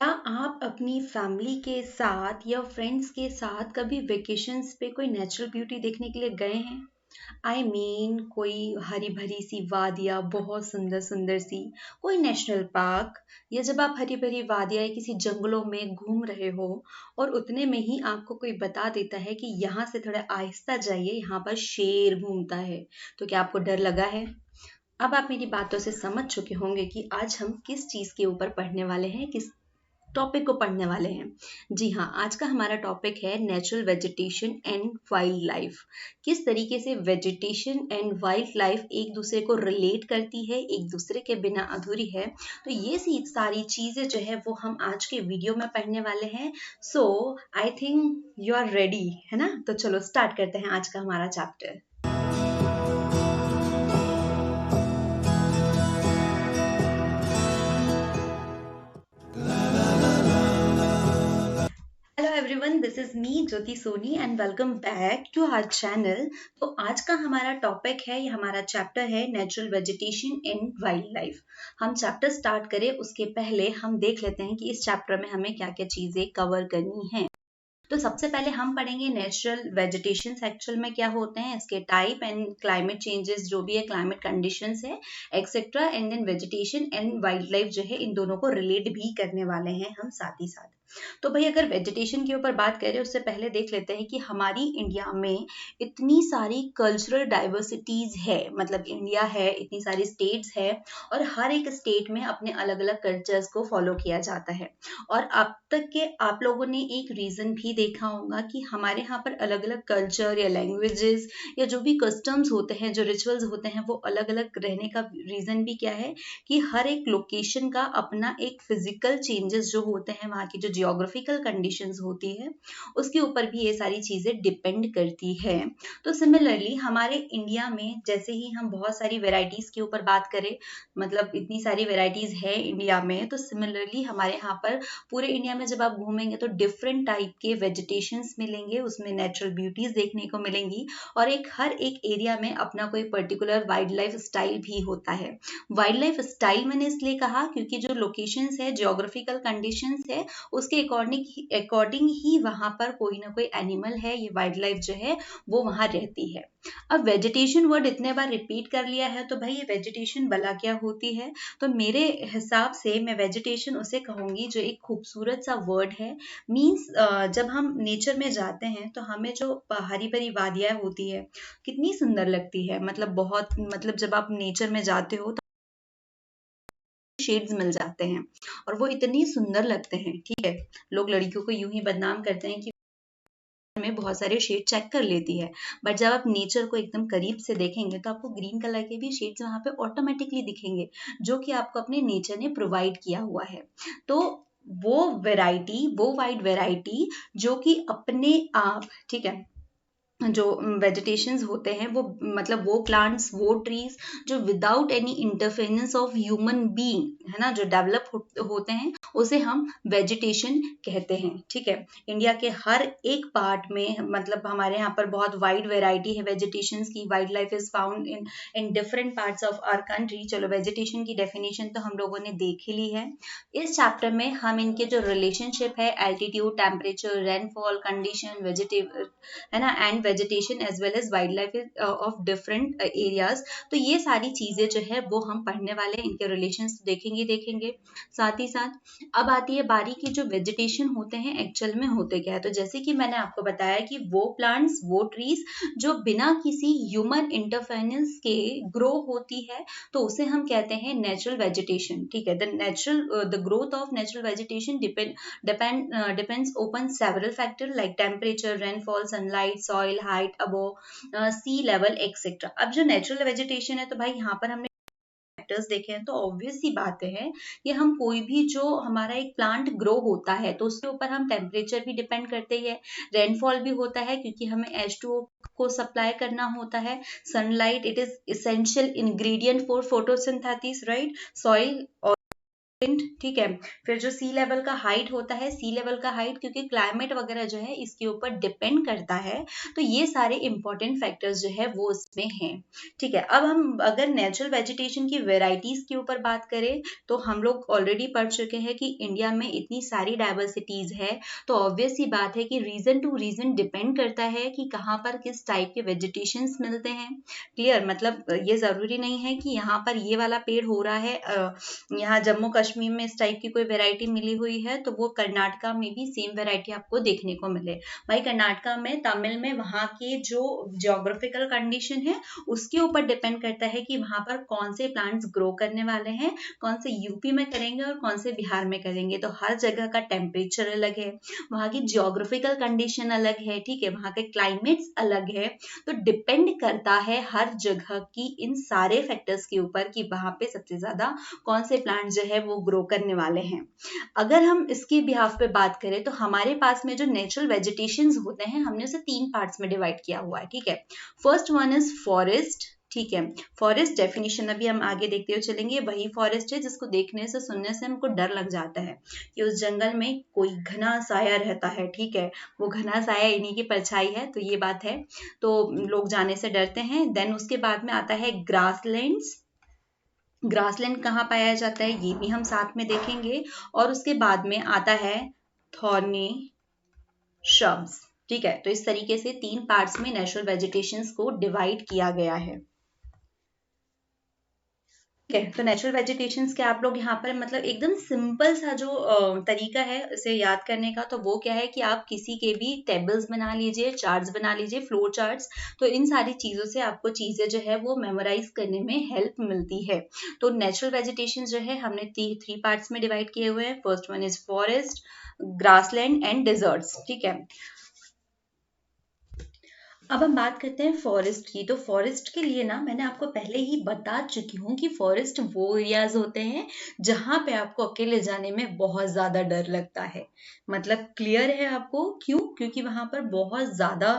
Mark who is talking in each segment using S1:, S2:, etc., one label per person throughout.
S1: क्या आप अपनी फैमिली के साथ या फ्रेंड्स के साथ कभी वेकेशंस पे कोई नेचुरल ब्यूटी देखने के लिए गए हैं? कोई हरी भरी सी वादियाँ बहुत सुंदर सुंदर सी, कोई नेशनल पार्क, या जब आप हरी भरी वादियाँ या किसी जंगलों में घूम रहे हो और उतने में ही आपको कोई बता देता है कि यहाँ से थोड़ा आहिस्ता जाइए, यहाँ पर शेर घूमता है। तो क्या आपको डर लगा है? अब आप मेरी बातों से समझ चुके होंगे कि आज हम किस चीज़ के ऊपर पढ़ने वाले हैं, किस टॉपिक को पढ़ने वाले हैं। जी हाँ, आज का हमारा टॉपिक है natural vegetation and wild life. किस तरीके से वेजिटेशन एंड वाइल्ड लाइफ एक दूसरे को रिलेट करती है, एक दूसरे के बिना अधूरी है। तो ये सारी चीजें जो है वो हम आज के वीडियो में पढ़ने वाले हैं। So I think you are ready, है ना? तो चलो स्टार्ट करते हैं आज का हमारा chapter. Hello everyone, this is me Jyoti Soni and welcome back to our channel. तो आज का हमारा टॉपिक है, ये हमारा चैप्टर है natural vegetation and wild life. हम चैप्टर स्टार्ट करें उसके पहले हम देख लेते हैं कि इस चैप्टर में हमें क्या क्या चीजें कवर करनी है। तो सबसे पहले हम पढ़ेंगे नेचुरल वेजिटेशन एक्चुअल में क्या होते हैं, इसके टाइप एंड क्लाइमेट चेंजेस जो भी है, क्लाइमेट कंडीशंस है etcetera, and then vegetation and wildlife जो है इन दोनों को रिलेट भी करने वाले हैं हम साथ ही साथ। तो भाई अगर वेजिटेशन के ऊपर बात करें उससे पहले देख लेते हैं कि हमारी इंडिया में इतनी सारी कल्चरल डाइवर्सिटीज है, मतलब इंडिया है, इतनी सारी स्टेट्स है और हर एक स्टेट में अपने अलग अलग कल्चर्स को फॉलो किया जाता है। और अब तक के आप लोगों ने एक रीजन भी देखा होगा कि हमारे यहाँ पर अलग अलग कल्चर या लैंग्वेजेस या जो भी कस्टम्स होते हैं, जो रिचुअल्स होते हैं, वो अलग अलग रहने का रीजन भी क्या है कि हर एक लोकेशन का अपना एक फिजिकल चेंजेस जो होते हैं, वहाँ की जो जियोग्राफिकल कंडीशंस होती है उसके ऊपर भी ये सारी चीजें डिपेंड करती है। तो सिमिलरली हमारे इंडिया में जैसे ही हम बहुत सारी वेराइटीज के ऊपर बात करें, मतलब इतनी सारी वेराइटीज है इंडिया में, तो सिमिलरली हमारे यहाँ पर पूरे इंडिया में जब आप घूमेंगे तो डिफरेंट टाइप के वेजिटेशंस मिलेंगे, उसमें नेचुरल ब्यूटीज देखने को मिलेंगी और हर एक एरिया में अपना कोई पर्टिकुलर वाइल्ड लाइफ स्टाइल भी होता है। वाइल्ड लाइफ स्टाइल मैंने इसलिए कहा क्योंकि जो लोकेशंस है, जियोग्राफिकल कंडीशंस है, उसके अकॉर्डिंग ही वहां पर कोई ना कोई एनिमल है, ये वाइल्ड लाइफ जो है वो वहां रहती है। अब वेजिटेशन वर्ड इतने बार रिपीट कर लिया है तो भाई ये वेजिटेशन भला क्या होती है? तो मेरे हिसाब से मैं वेजिटेशन उसे कहूंगी जो एक खूबसूरत सा वर्ड है। मीन्स जब हम नेचर में जाते हैं तो हमें जो हरी भरी वादियां होती है कितनी सुंदर लगती है, मतलब बहुत, मतलब जब आप नेचर में जाते हो तो शेड्स मिल जाते हैं और वो इतनी सुंदर लगते हैं। ठीक है, लोग लड़कियों को यूं ही बदनाम करते हैं कि में बहुत सारे शेड चेक कर लेती है, बट जब आप नेचर को एकदम करीब से देखेंगे तो आपको ग्रीन कलर के भी शेड्स वहां पे ऑटोमेटिकली दिखेंगे, जो कि आपको अपने नेचर ने प्रोवाइड किया हुआ है। तो वो वाइड वैरायटी जो कि अपने आप, ठीक है, जो वेजिटेशंस होते हैं वो, मतलब वो प्लांट्स, वो ट्रीज जो without any interference of human being, है ना, जो डेवलप होते हैं उसे हम वेजिटेशन कहते हैं। ठीक है, इंडिया के हर एक पार्ट में, मतलब हमारे यहाँ पर बहुत वाइड वेराइटी है वेजिटेशंस की। Wildlife is found in different parts of our country. चलो, वेजिटेशन की डेफिनेशन तो हम लोगों ने देख ही ली है। इस चैप्टर में हम इनके जो रिलेशनशिप है, altitude, temperature, rainfall condition, vegetable, है ना, and vegetation as well as wildlife of different areas, तो ये सारी चीजें जो है वो हम पढ़ने वाले हैं, इनके रिलेशंस देखेंगे साथ ही साथ। अब आती है बारी की जो वेजिटेशन होते हैं एक्चुअल में होते क्या है। तो जैसे कि मैंने आपको बताया कि वो प्लांट्स, वो ट्रीज जो बिना किसी ह्यूमन इंटरफेरेंस के ग्रो होती है तो उसे हम कहते हैं नेचुरल वेजिटेशन। ठीक है, the growth of natural vegetation depends upon several factors like temperature, rainfall, sunlight, soil, height above sea level, etc. अब जो नेचुरल वेजिटेशन है तो भाई यहाँ पर हमने फैक्टर्स देखे हैं, तो ऑब्वियस सी बात है कि हम कोई भी जो हमारा एक प्लांट ग्रो होता है तो उसके ऊपर हम टेम्परेचर भी डिपेंड करते हैं, रेनफॉल भी होता है क्योंकि हमें H2O को सप्लाई करना होता है, sunlight, it is essential ingredient for photosynthesis, right, soil ठीक है। फिर जो सी लेवल का हाइट होता है, सी लेवल का हाइट क्योंकि क्लाइमेट वगैरह जो है इसके ऊपर डिपेंड करता है, तो ये सारे इंपॉर्टेंट फैक्टर्स जो है वो उसमें हैं। ठीक है, अब हम अगर नेचुरल वेजिटेशन की वेराइटीज के ऊपर बात करें तो हम लोग ऑलरेडी पढ़ चुके हैं कि इंडिया में इतनी सारी डाइवर्सिटीज है, तो ऑब्वियस ही बात है कि रीजन टू रीजन डिपेंड करता है कि कहाँ पर किस टाइप के वेजिटेशंस मिलते हैं। क्लियर, मतलब ये जरूरी नहीं है कि यहाँ पर ये वाला पेड़ हो रहा है, यहाँ जम्मू कश्मीर में इस टाइप की कोई वैरायटी मिली हुई है तो वो कर्नाटका में भी सेम वैरायटी आपको देखने को मिले। भाई कर्नाटका में, तमिल में, वहाँ के जो जियोग्राफिकल कंडीशन है उसके ऊपर डिपेंड करता है कि वहाँ पर कौन से प्लांट्स ग्रो करने वाले हैं, कौन से यूपी में करेंगे और कौन से बिहार में करेंगे। तो हर जगह का टेम्परेचर अलग है, वहाँ की जियोग्राफिकल कंडीशन अलग है, ठीक है, वहाँ के क्लाइमेट्स अलग है। तो डिपेंड करता है हर जगह की इन सारे फैक्टर्स के ऊपर कि वहाँ पे सबसे ज्यादा कौन से प्लांट जो है वो ग्रो करने वाले हैं। अगर हम इसकी बिहाफ पे बात करें तो हमारे पास में जो नेचुरल वेजिटेशंस होते हैं हमने उसे 3 पार्ट्स में डिवाइड किया हुआ है। ठीक है, फर्स्ट वन इज फॉरेस्ट। ठीक है, फॉरेस्ट डेफिनेशन अभी हम आगे देखते हुए चलेंगे। वही फॉरेस्ट है जिसको देखने से, सुनने से हमको डर लग जाता है कि उस जंगल में कोई घना साया रहता है। ठीक है, वो घना साया इन्हीं की परछाई है, तो ये बात है, तो लोग जाने से डरते हैं। देन उसके बाद में आता है ग्रासलैंड्स। ग्रासलैंड कहाँ पाया जाता है ये भी हम साथ में देखेंगे। और उसके बाद में आता है थॉर्नी श्रब्स। ठीक है, तो इस तरीके से 3 पार्ट्स में नेचुरल वेजिटेशंस को डिवाइड किया गया है। ठीक है, तो नेचुरल वेजिटेशंस के आप लोग यहाँ पर मतलब एकदम सिंपल सा जो तरीका है इसे याद करने का, तो वो क्या है कि आप किसी के भी टेबल्स बना लीजिए, चार्ट्स बना लीजिए, फ्लो चार्ट्स, तो इन सारी चीजों से आपको चीजें जो है वो मेमोराइज करने में हेल्प मिलती है। तो नेचुरल वेजिटेशन जो है हमने 3 पार्ट्स में डिवाइड किए हुए हैं। First one is forest, grassland and deserts. ठीक है, अब हम बात करते हैं फॉरेस्ट की। तो फॉरेस्ट के लिए ना मैंने आपको पहले ही बता चुकी हूँ कि फॉरेस्ट वो एरियाज होते हैं जहां पे आपको अकेले जाने में बहुत ज्यादा डर लगता है। मतलब क्लियर है आपको क्यों? क्योंकि वहां पर बहुत ज्यादा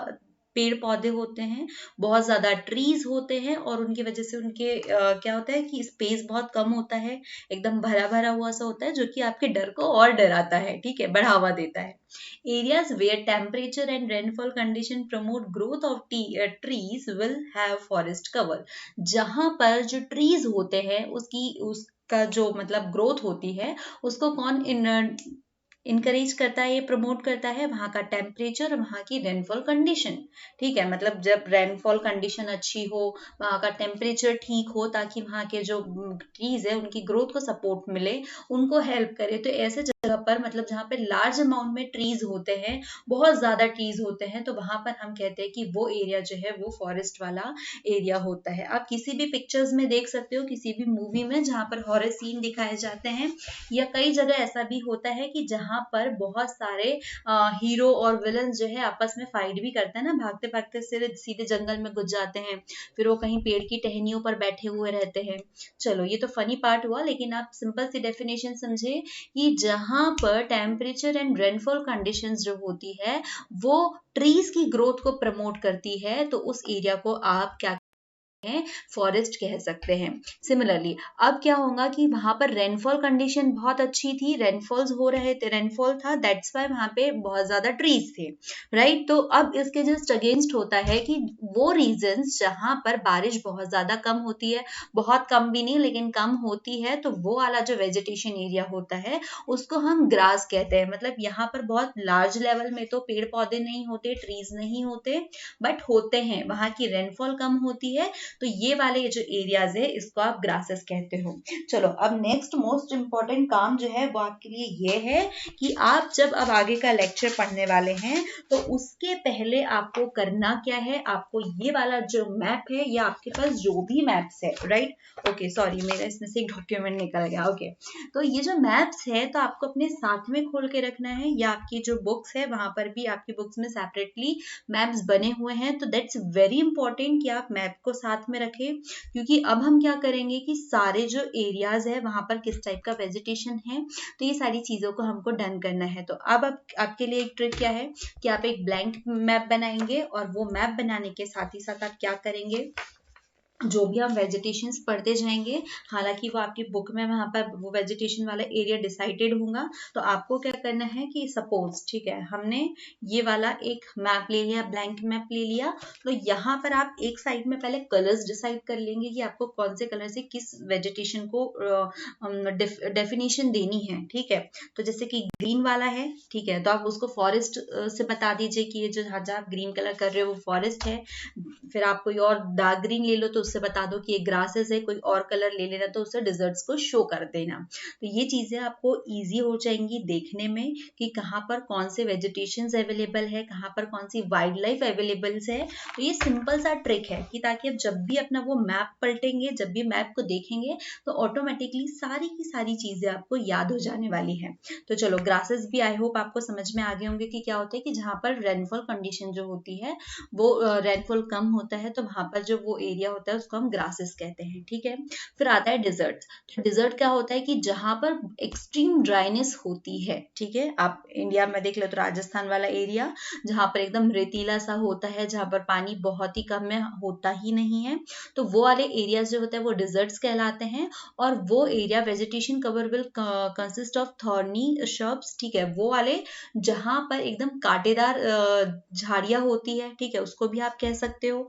S1: पेड़ पौधे होते हैं, बहुत ज्यादा ट्रीज होते हैं और उनकी वजह से उनके क्या होता है कि स्पेस बहुत कम होता है, एकदम भरा भरा हुआ सा होता है जो कि आपके डर को और डराता है। ठीक है, बढ़ावा देता है। Areas where temperature and rainfall condition promote growth of trees will have forest cover. जहां पर जो ट्रीज होते हैं उसका जो मतलब ग्रोथ होती है उसको कौन इनकरेज करता है, ये प्रमोट करता है? वहाँ का टेम्परेचर, वहाँ की रेनफॉल कंडीशन। ठीक है, मतलब जब रेनफॉल कंडीशन अच्छी हो, वहाँ का टेम्परेचर ठीक हो, ताकि वहाँ के जो ट्रीज है उनकी ग्रोथ को सपोर्ट मिले, उनको हेल्प करे। तो ऐसे जगह पर मतलब जहाँ पे लार्ज अमाउंट में ट्रीज होते हैं, बहुत ज्यादा ट्रीज होते हैं, तो वहां पर हम कहते हैं कि वो एरिया जो है वो फॉरेस्ट वाला एरिया होता है। आप किसी भी पिक्चर्स में देख सकते हो, किसी भी मूवी में जहाँ पर हॉरर सीन दिखाए जाते हैं, या कई जगह ऐसा भी होता है कि जहाँ पर बहुत सारे हीरो और विलन जो है आपस में फाइट भी करते हैं ना, भागते भागते सीधे जंगल में घुस जाते हैं, फिर वो कहीं पेड़ की टहनियों पर बैठे हुए रहते हैं। चलो ये तो फनी पार्ट हुआ, लेकिन आप सिंपल सी डेफिनेशन समझे कि जहां पर टेम्परेचर एंड रेनफॉल कंडीशंस जो होती है वो ट्रीज की ग्रोथ को प्रमोट करती है, तो उस एरिया को आप क्या फॉरेस्ट कह सकते हैं। सिमिलरली अब क्या होगा कि वहां पर रेनफॉल कंडीशन बहुत अच्छी थी, रेनफॉल्स हो रहे थे, रेनफॉल था, दैट्स वाई वहां पे बहुत ज्यादा ट्रीज थे, राइट। तो अब इसके जस्ट अगेंस्ट होता है कि वो रीजन्स जहां पर बारिश बहुत ज्यादा कम होती है, बहुत कम भी नहीं लेकिन कम होती है, तो वो वाला जो वेजिटेशन एरिया होता है उसको हम ग्रास कहते हैं। मतलब यहाँ पर बहुत लार्ज लेवल में तो पेड़ पौधे नहीं होते, ट्रीज नहीं होते, बट होते हैं, वहां की रेनफॉल कम होती है, तो ये वाले जो एरियाज है इसको आप ग्रासेस कहते हो। चलो अब नेक्स्ट मोस्ट इंपॉर्टेंट काम जो है वो आपके लिए ये है कि आप जब अब आगे का लेक्चर पढ़ने वाले हैं तो उसके पहले आपको करना क्या है, आपको ये वाला जो मैप है या आपके पास जो भी मैप्स है, राइट, ओके सॉरी मेरा इसमें से एक डॉक्यूमेंट निकल गया, ओके, तो ये जो मैप्स है तो आपको अपने साथ में खोल के रखना है, या आपकी जो बुक्स है वहां पर भी आपकी बुक्स में सेपरेटली मैप्स बने हुए हैं। तो दैट्स वेरी इंपॉर्टेंट कि आप मैप को साथ में रखें, क्योंकि अब हम क्या करेंगे कि सारे जो एरियाज है वहां पर किस टाइप का वेजिटेशन है, तो ये सारी चीजों को हमको डन करना है। तो अब आपके लिए एक ट्रिक क्या है कि आप एक ब्लैंक मैप बनाएंगे और वो मैप बनाने के साथ ही साथ आप क्या करेंगे, जो भी हम वेजिटेशंस पढ़ते जाएंगे, हालांकि वो आपकी बुक में वहां पर वो वेजिटेशन वाला एरिया डिसाइडेड होगा, तो आपको क्या करना है कि सपोज ठीक है हमने ये वाला एक मैप ले लिया, ब्लैंक मैप ले लिया, तो यहाँ पर आप एक साइड में पहले कलर्स डिसाइड कर लेंगे कि आपको कौन से कलर से किस वेजिटेशन को डेफिनेशन देनी है। ठीक है, तो जैसे कि ग्रीन वाला है, ठीक है, तो आप उसको फॉरेस्ट से बता दीजिए कि ये जो जहाँ आप ग्रीन कलर कर रहे हो वो फॉरेस्ट है। फिर आप कोई और डार्क ग्रीन ले लो तो उससे बता दो कि ये ग्रासेस है, कोई और कलर ले लेना तो उससे डिजर्ट्स को शो कर देना। तो ये चीजें आपको इजी हो जाएंगी देखने में कि कहाँ पर कौन से वेजिटेशंस अवेलेबल है, कहाँ पर कौन सी वाइल्ड लाइफ अवेलेबल है। तो ये सिंपल सा ट्रिक है कि ताकि आप जब भी अपना वो मैप पलटेंगे, जब भी मैप को देखेंगे तो ऑटोमेटिकली सारी की सारी चीजें आपको याद हो जाने वाली है। तो चलो ग्रासेस भी आई होप आपको समझ में आ गए होंगे कि क्या होता है कि जहाँ पर रेनफॉल कंडीशन जो होती है वो रेनफॉल कम होता है, तो वहां पर जो वो एरिया होता है उसको हम ग्रासेस कहते हैं। ठीक है, फिर आता है डिजर्ट। तो डिजर्ट क्या होता है कि जहां पर एक्सट्रीम ड्राइनेस होती है। ठीक है, आप इंडिया में देख लो तो राजस्थान वाला एरिया जहां पर एकदम रेतीला सा होता है, जहां पर पानी बहुत ही कम में होता ही नहीं है, तो वो वाले एरियाज जो होते हैं वो डिजर्ट्स कहलाते हैं। और वो area vegetation cover will consist of thorny shrubs, ठीक है, वो वाले जहां पर एकदम कांटेदार झाड़ियां होती है, ठीक है, उसको भी आप कह सकते हो।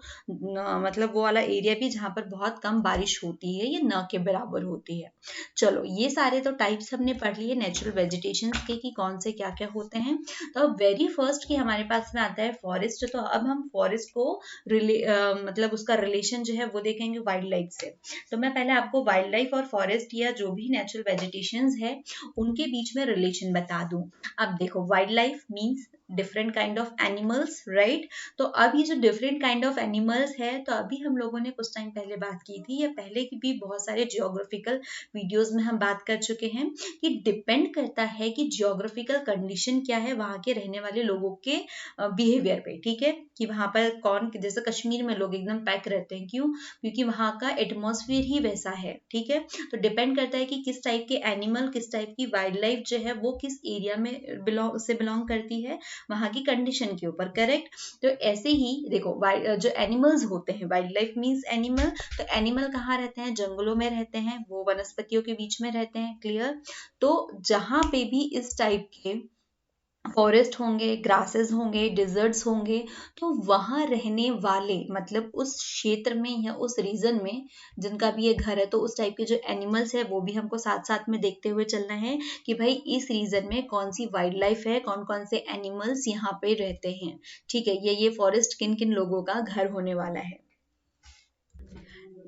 S1: मतलब वो वाला एरिया भी जहां पर बहुत कम बारिश होती है, ये न के बराबर होती है। चलो ये सारे तो टाइप्स हमने पढ़ लिए नेचुरल वेजिटेशन के कि कौन से क्या क्या होते हैं। तो अब वेरी फर्स्ट की हमारे पास में आता है फॉरेस्ट। तो अब हम फॉरेस्ट को मतलब उसका रिलेशन जो है वो देखेंगे वाइल्ड लाइफ से। तो मैं पहले आपको वाइल्ड लाइफ और फॉरेस्ट या जो भी नेचुरल वेजिटेशन है उनके बीच में रिलेशन बता दूं। अब देखो wild life means different kind of animals, right. तो अब ये जो डिफरेंट काइंड ऑफ एनिमल्स है, तो अभी हम लोगों ने कुछ टाइम पहले बात की थी, या पहले की भी बहुत सारे जियोग्राफिकल वीडियोस में हम बात कर चुके हैं कि डिपेंड करता है कि जियोग्राफिकल कंडीशन क्या है वहां के रहने वाले लोगों के बिहेवियर पे। ठीक है, कि वहां पर कौन, जैसे कश्मीर में लोग एकदम पैक रहते हैं, क्यों? क्योंकि वहां का एटमॉस्फेयर ही वैसा है। ठीक है, तो डिपेंड करता है कि किस टाइप के एनिमल, किस टाइप की वाइल्ड लाइफ जो है वो किस एरिया में बिलोंग करती है, वहां की कंडीशन के ऊपर, करेक्ट। तो ऐसे ही देखो जो एनिमल्स होते हैं, वाइल्ड लाइफ मींस एनिमल, तो एनिमल कहाँ रहते हैं? जंगलों में रहते हैं, वो वनस्पतियों के बीच में रहते हैं, क्लियर। तो जहां पे भी इस टाइप के फॉरेस्ट होंगे, ग्रासेस होंगे, डिजर्ट्स होंगे, तो वहां रहने वाले मतलब उस क्षेत्र में या उस रीजन में जिनका भी ये घर है, तो उस टाइप के जो एनिमल्स है वो भी हमको साथ साथ में देखते हुए चलना है कि भाई इस रीजन में कौन सी वाइल्ड लाइफ है, कौन कौन से एनिमल्स यहाँ पे रहते हैं। ठीक है, ये फॉरेस्ट किन किन लोगों का घर होने वाला है।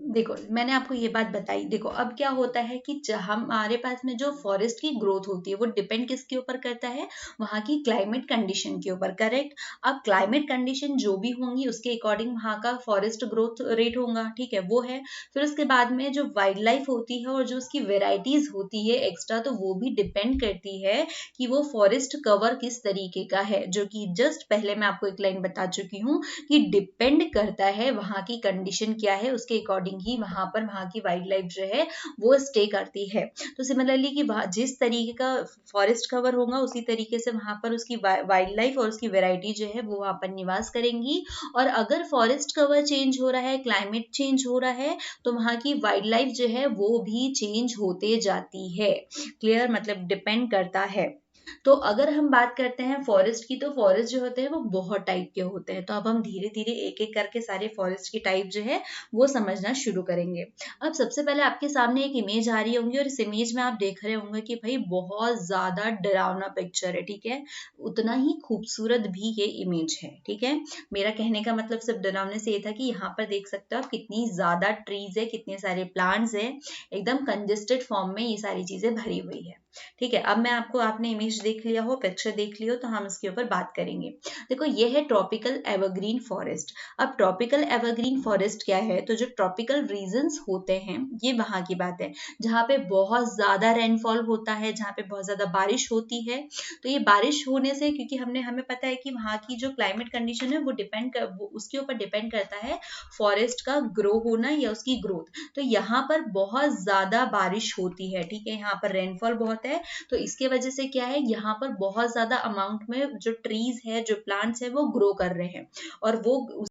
S1: देखो मैंने आपको ये बात बताई। देखो अब क्या होता है कि हमारे पास में जो फॉरेस्ट की ग्रोथ होती है वो डिपेंड किसके ऊपर करता है? वहाँ की क्लाइमेट कंडीशन के ऊपर, करेक्ट। अब क्लाइमेट कंडीशन जो भी होंगी उसके अकॉर्डिंग वहाँ का फॉरेस्ट ग्रोथ रेट होगा, ठीक है, वो है। फिर उसके बाद में जो वाइल्ड लाइफ होती है और जो उसकी वेराइटीज होती है एक्स्ट्रा, तो वो भी डिपेंड करती है कि वो फॉरेस्ट कवर किस तरीके का है, जो कि जस्ट पहले मैं आपको एक लाइन बता चुकी हूँ कि डिपेंड करता है वहाँ की कंडीशन क्या है, उसके अकॉर्डिंग ही वहां पर वहां की वाइल्ड लाइफ जो है वो स्टे करती है। तो सिमिलरली कि जिस तरीके का फॉरेस्ट कवर होगा उसी तरीके से वहां पर उसकी वाइल्ड लाइफ और उसकी वेराइटी जो है वो वहां पर निवास करेंगी। और अगर फॉरेस्ट कवर चेंज हो रहा है, क्लाइमेट चेंज हो रहा है, तो वहां की वाइल्ड लाइफ जो है वो भी चेंज होते जाती है, क्लियर, मतलब डिपेंड करता है। तो अगर हम बात करते हैं फॉरेस्ट की, तो फॉरेस्ट जो होते हैं वो बहुत टाइप के होते हैं। तो अब हम धीरे धीरे एक एक करके सारे फॉरेस्ट की टाइप जो है वो समझना शुरू करेंगे। अब सबसे पहले आपके सामने एक इमेज आ रही होंगी और इस इमेज में आप देख रहे होंगे कि भाई बहुत ज्यादा डरावना पिक्चर है, ठीक है, उतना ही खूबसूरत भी ये इमेज है। ठीक है, मेरा कहने का मतलब सिर्फ डरावने से ये था कि यहाँ पर देख सकते हो आप कितनी ज्यादा ट्रीज है, कितने सारे प्लांट्स है, एकदम कंजेस्टेड फॉर्म में ये सारी चीजें भरी हुई है। ठीक है, अब मैं आपने इमेज देख लिया हो, पिक्चर देख लियो, तो हम इसके ऊपर बात करेंगे। देखो ये है ट्रॉपिकल एवरग्रीन फॉरेस्ट। अब ट्रॉपिकल एवरग्रीन फॉरेस्ट क्या है? तो जो ट्रॉपिकल रीजन्स होते हैं ये वहां की बात है जहाँ पे बहुत ज्यादा रेनफॉल होता है, जहाँ पे बहुत ज्यादा बारिश होती है। तो ये बारिश होने से, क्योंकि हमें पता है कि वहाँ की जो क्लाइमेट कंडीशन है वो उसके ऊपर डिपेंड करता है फॉरेस्ट का ग्रो होना या उसकी ग्रोथ। तो यहाँ पर बहुत ज्यादा बारिश होती है, ठीक है, यहाँ पर रेनफॉल बहुत है, तो इसके वजह से क्या है, यहाँ पर बहुत ज्यादा अमाउंट में जो ट्रीज है, जो प्लांट्स है वो ग्रो कर रहे हैं, और वो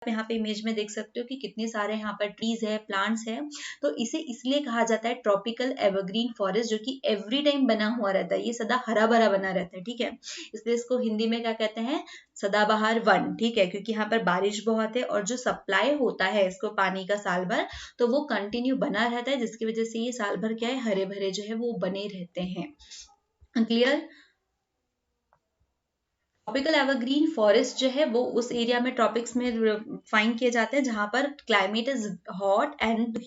S1: आप यहाँ पे इमेज में देख सकते हो कि कितने सारे यहाँ पर ट्रीज है, प्लांट्स है। तो इसे इसलिए कहा जाता है ट्रॉपिकल एवरग्रीन फॉरेस्ट, जो कि एवरी टाइम बना हुआ रहता है, ये सदा हरा भरा बना रहता है, ठीक है। इसलिए इसको हिंदी में क्या कहते हैं, सदाबहार वन, ठीक है, क्योंकि यहाँ पर बारिश बहुत है और जो सप्लाई होता है इसको पानी का साल भर, तो वो कंटिन्यू बना रहता है, जिसकी वजह से ये साल भर क्या है, हरे भरे जो है वो बने रहते हैं। क्लियर। ट्रॉपिकल एवरग्रीन फॉरेस्ट जो है वो उस एरिया में ट्रॉपिक्स में फाइंड किए जाते हैं जहां पर climate is hot and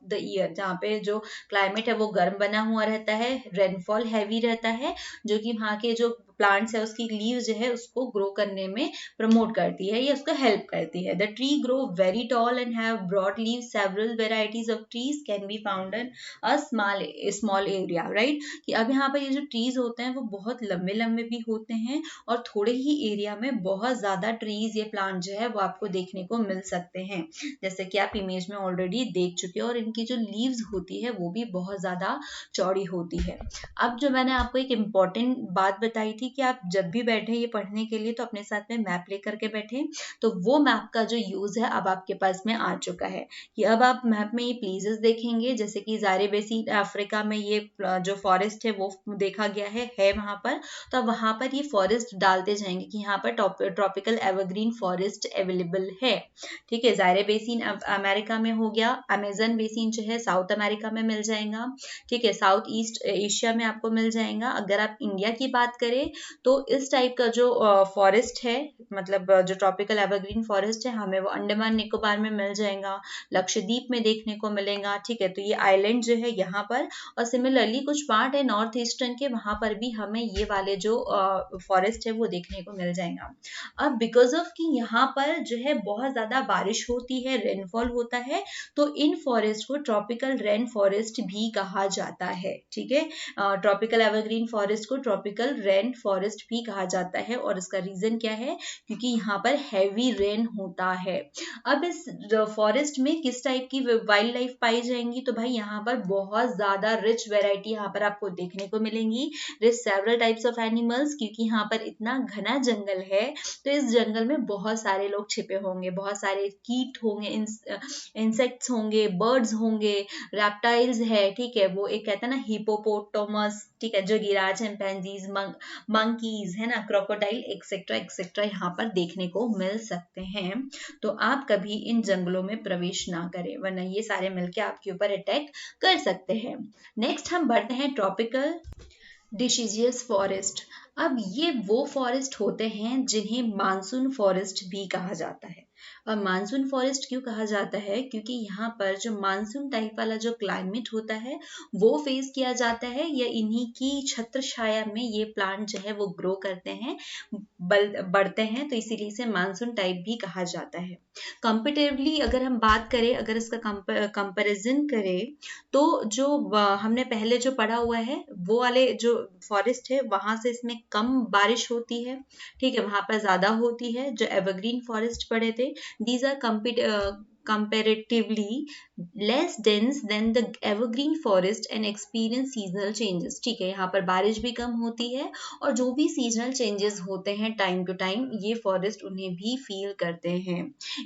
S1: the year, जहाँ पे जो क्लाइमेट है वो गर्म बना हुआ रहता है, रेनफॉल हैवी रहता है, जो कि वहाँ के जो प्लांट्स है उसकी लीव्स जो है उसको ग्रो करने में प्रमोट करती है या उसको हेल्प करती है। The tree grow very tall and have broad leaves, several varieties of trees can be found in a small area, right. कि अब यहाँ पर ये जो ट्रीज होते हैं वो बहुत लंबे लंबे भी होते हैं और थोड़े ही एरिया में बहुत ज्यादा ट्रीज, ये प्लांट जो है वो आपको देखने को मिल सकते हैं, जैसे कि आप इमेज में ऑलरेडी देख चुके हो। और इनकी जो लीव्स होती है वो भी बहुत ज्यादा चौड़ी होती है। अब जो मैंने आपको एक इम्पॉर्टेंट बात बताई थी कि आप जब भी बैठे ये पढ़ने के लिए तो अपने साथ में मैप लेकर के बैठे, तो वो मैप का जो यूज है अब आपके पास में आ चुका है कि अब आप मैप में ये प्लेसेस देखेंगे, जैसे कि ज़ारे बेसिन अफ्रीका में ये जो फॉरेस्ट है वो देखा गया है वहां पर। तो अब वहां पर ये फॉरेस्ट डालते जाएंगे कि यहाँ पर ट्रॉपिकल एवरग्रीन फॉरेस्ट अवेलेबल है, ठीक है। ज़ारे बेसिन अमेरिका में हो गया, अमेजन बेसिन जो है साउथ अमेरिका में मिल जाएगा, ठीक है, साउथ ईस्ट एशिया में आपको मिल जाएगा। अगर आप इंडिया की बात करें तो इस टाइप का जो फॉरेस्ट है, मतलब जो ट्रॉपिकल एवरग्रीन फॉरेस्ट है, हमें वो अंडमान निकोबार में मिल जाएगा, लक्षद्वीप में देखने को मिलेगा, ठीक है। तो ये आइलैंड जो है यहाँ पर, और सिमिलरली कुछ पार्ट है नॉर्थ ईस्टर्न के, वहां पर भी हमें ये वाले जो फॉरेस्ट है वो देखने को मिल जाएगा। अब बिकॉज ऑफ कि यहाँ पर जो है बहुत ज्यादा बारिश होती है, रेनफॉल होता है, तो इन फॉरेस्ट को ट्रॉपिकल रेन फॉरेस्ट भी कहा जाता है, ठीक है। ट्रॉपिकल एवरग्रीन फॉरेस्ट को ट्रॉपिकल रेन फॉरेस्ट भी कहा जाता है, और इसका रीजन क्या है, क्योंकि यहाँ पर हैवी रेन होता है। अब इस फॉरेस्ट में किस टाइप की वाइल्ड लाइफ पाई जाएंगी, तो भाई यहाँ पर बहुत ज्यादा रिच वेराइटी यहाँ पर आपको देखने को मिलेंगी, rich several types of animals, क्योंकि यहाँ पर इतना घना जंगल है, तो इस जंगल में बहुत सारे लोग छिपे होंगे, बहुत सारे कीट होंगे, इंसेक्ट्स होंगे, बर्ड्स होंगे, रेप्टाइल्स है, ठीक है, वो एक कहता है ना हिपोपोटामस, ठीक है, जो गिराज, चिंपैंजीज, मंकीज है ना, क्रोकोडाइल एक्सेट्रा एक्सेट्रा यहाँ पर देखने को मिल सकते हैं। तो आप कभी इन जंगलों में प्रवेश ना करें, वरना ये सारे मिलके आपके ऊपर अटैक कर सकते हैं। नेक्स्ट हम बढ़ते हैं ट्रॉपिकल डिसीजियस फॉरेस्ट। अब ये वो फॉरेस्ट होते हैं जिन्हें मानसून फॉरेस्ट भी कहा जाता है। और मानसून फॉरेस्ट क्यों कहा जाता है, क्योंकि यहाँ पर जो मानसून टाइप वाला जो क्लाइमेट होता है वो फेस किया जाता है, या इन्हीं की छत्र छाया में ये प्लांट जो है वो ग्रो करते हैं, बढ़ते हैं, तो इसीलिए इसे मानसून टाइप भी कहा जाता है। कंपेरेटिवली अगर हम बात करें, अगर इसका कंपैरिजन करें, तो जो हमने पहले जो पढ़ा हुआ है वो वाले जो फॉरेस्ट है वहां से इसमें कम बारिश होती है, ठीक है, वहां पर ज्यादा होती है। जो एवरग्रीन फॉरेस्ट पढ़े थे, these are comparatively less dense than the evergreen forest and experience seasonal changes, ठीक है, यहाँ पर बारिश भी कम होती है, और जो भी सीजनल चेंजेस होते हैं टाइम टू टाइम ये फॉरेस्ट उन्हें भी फील करते हैं।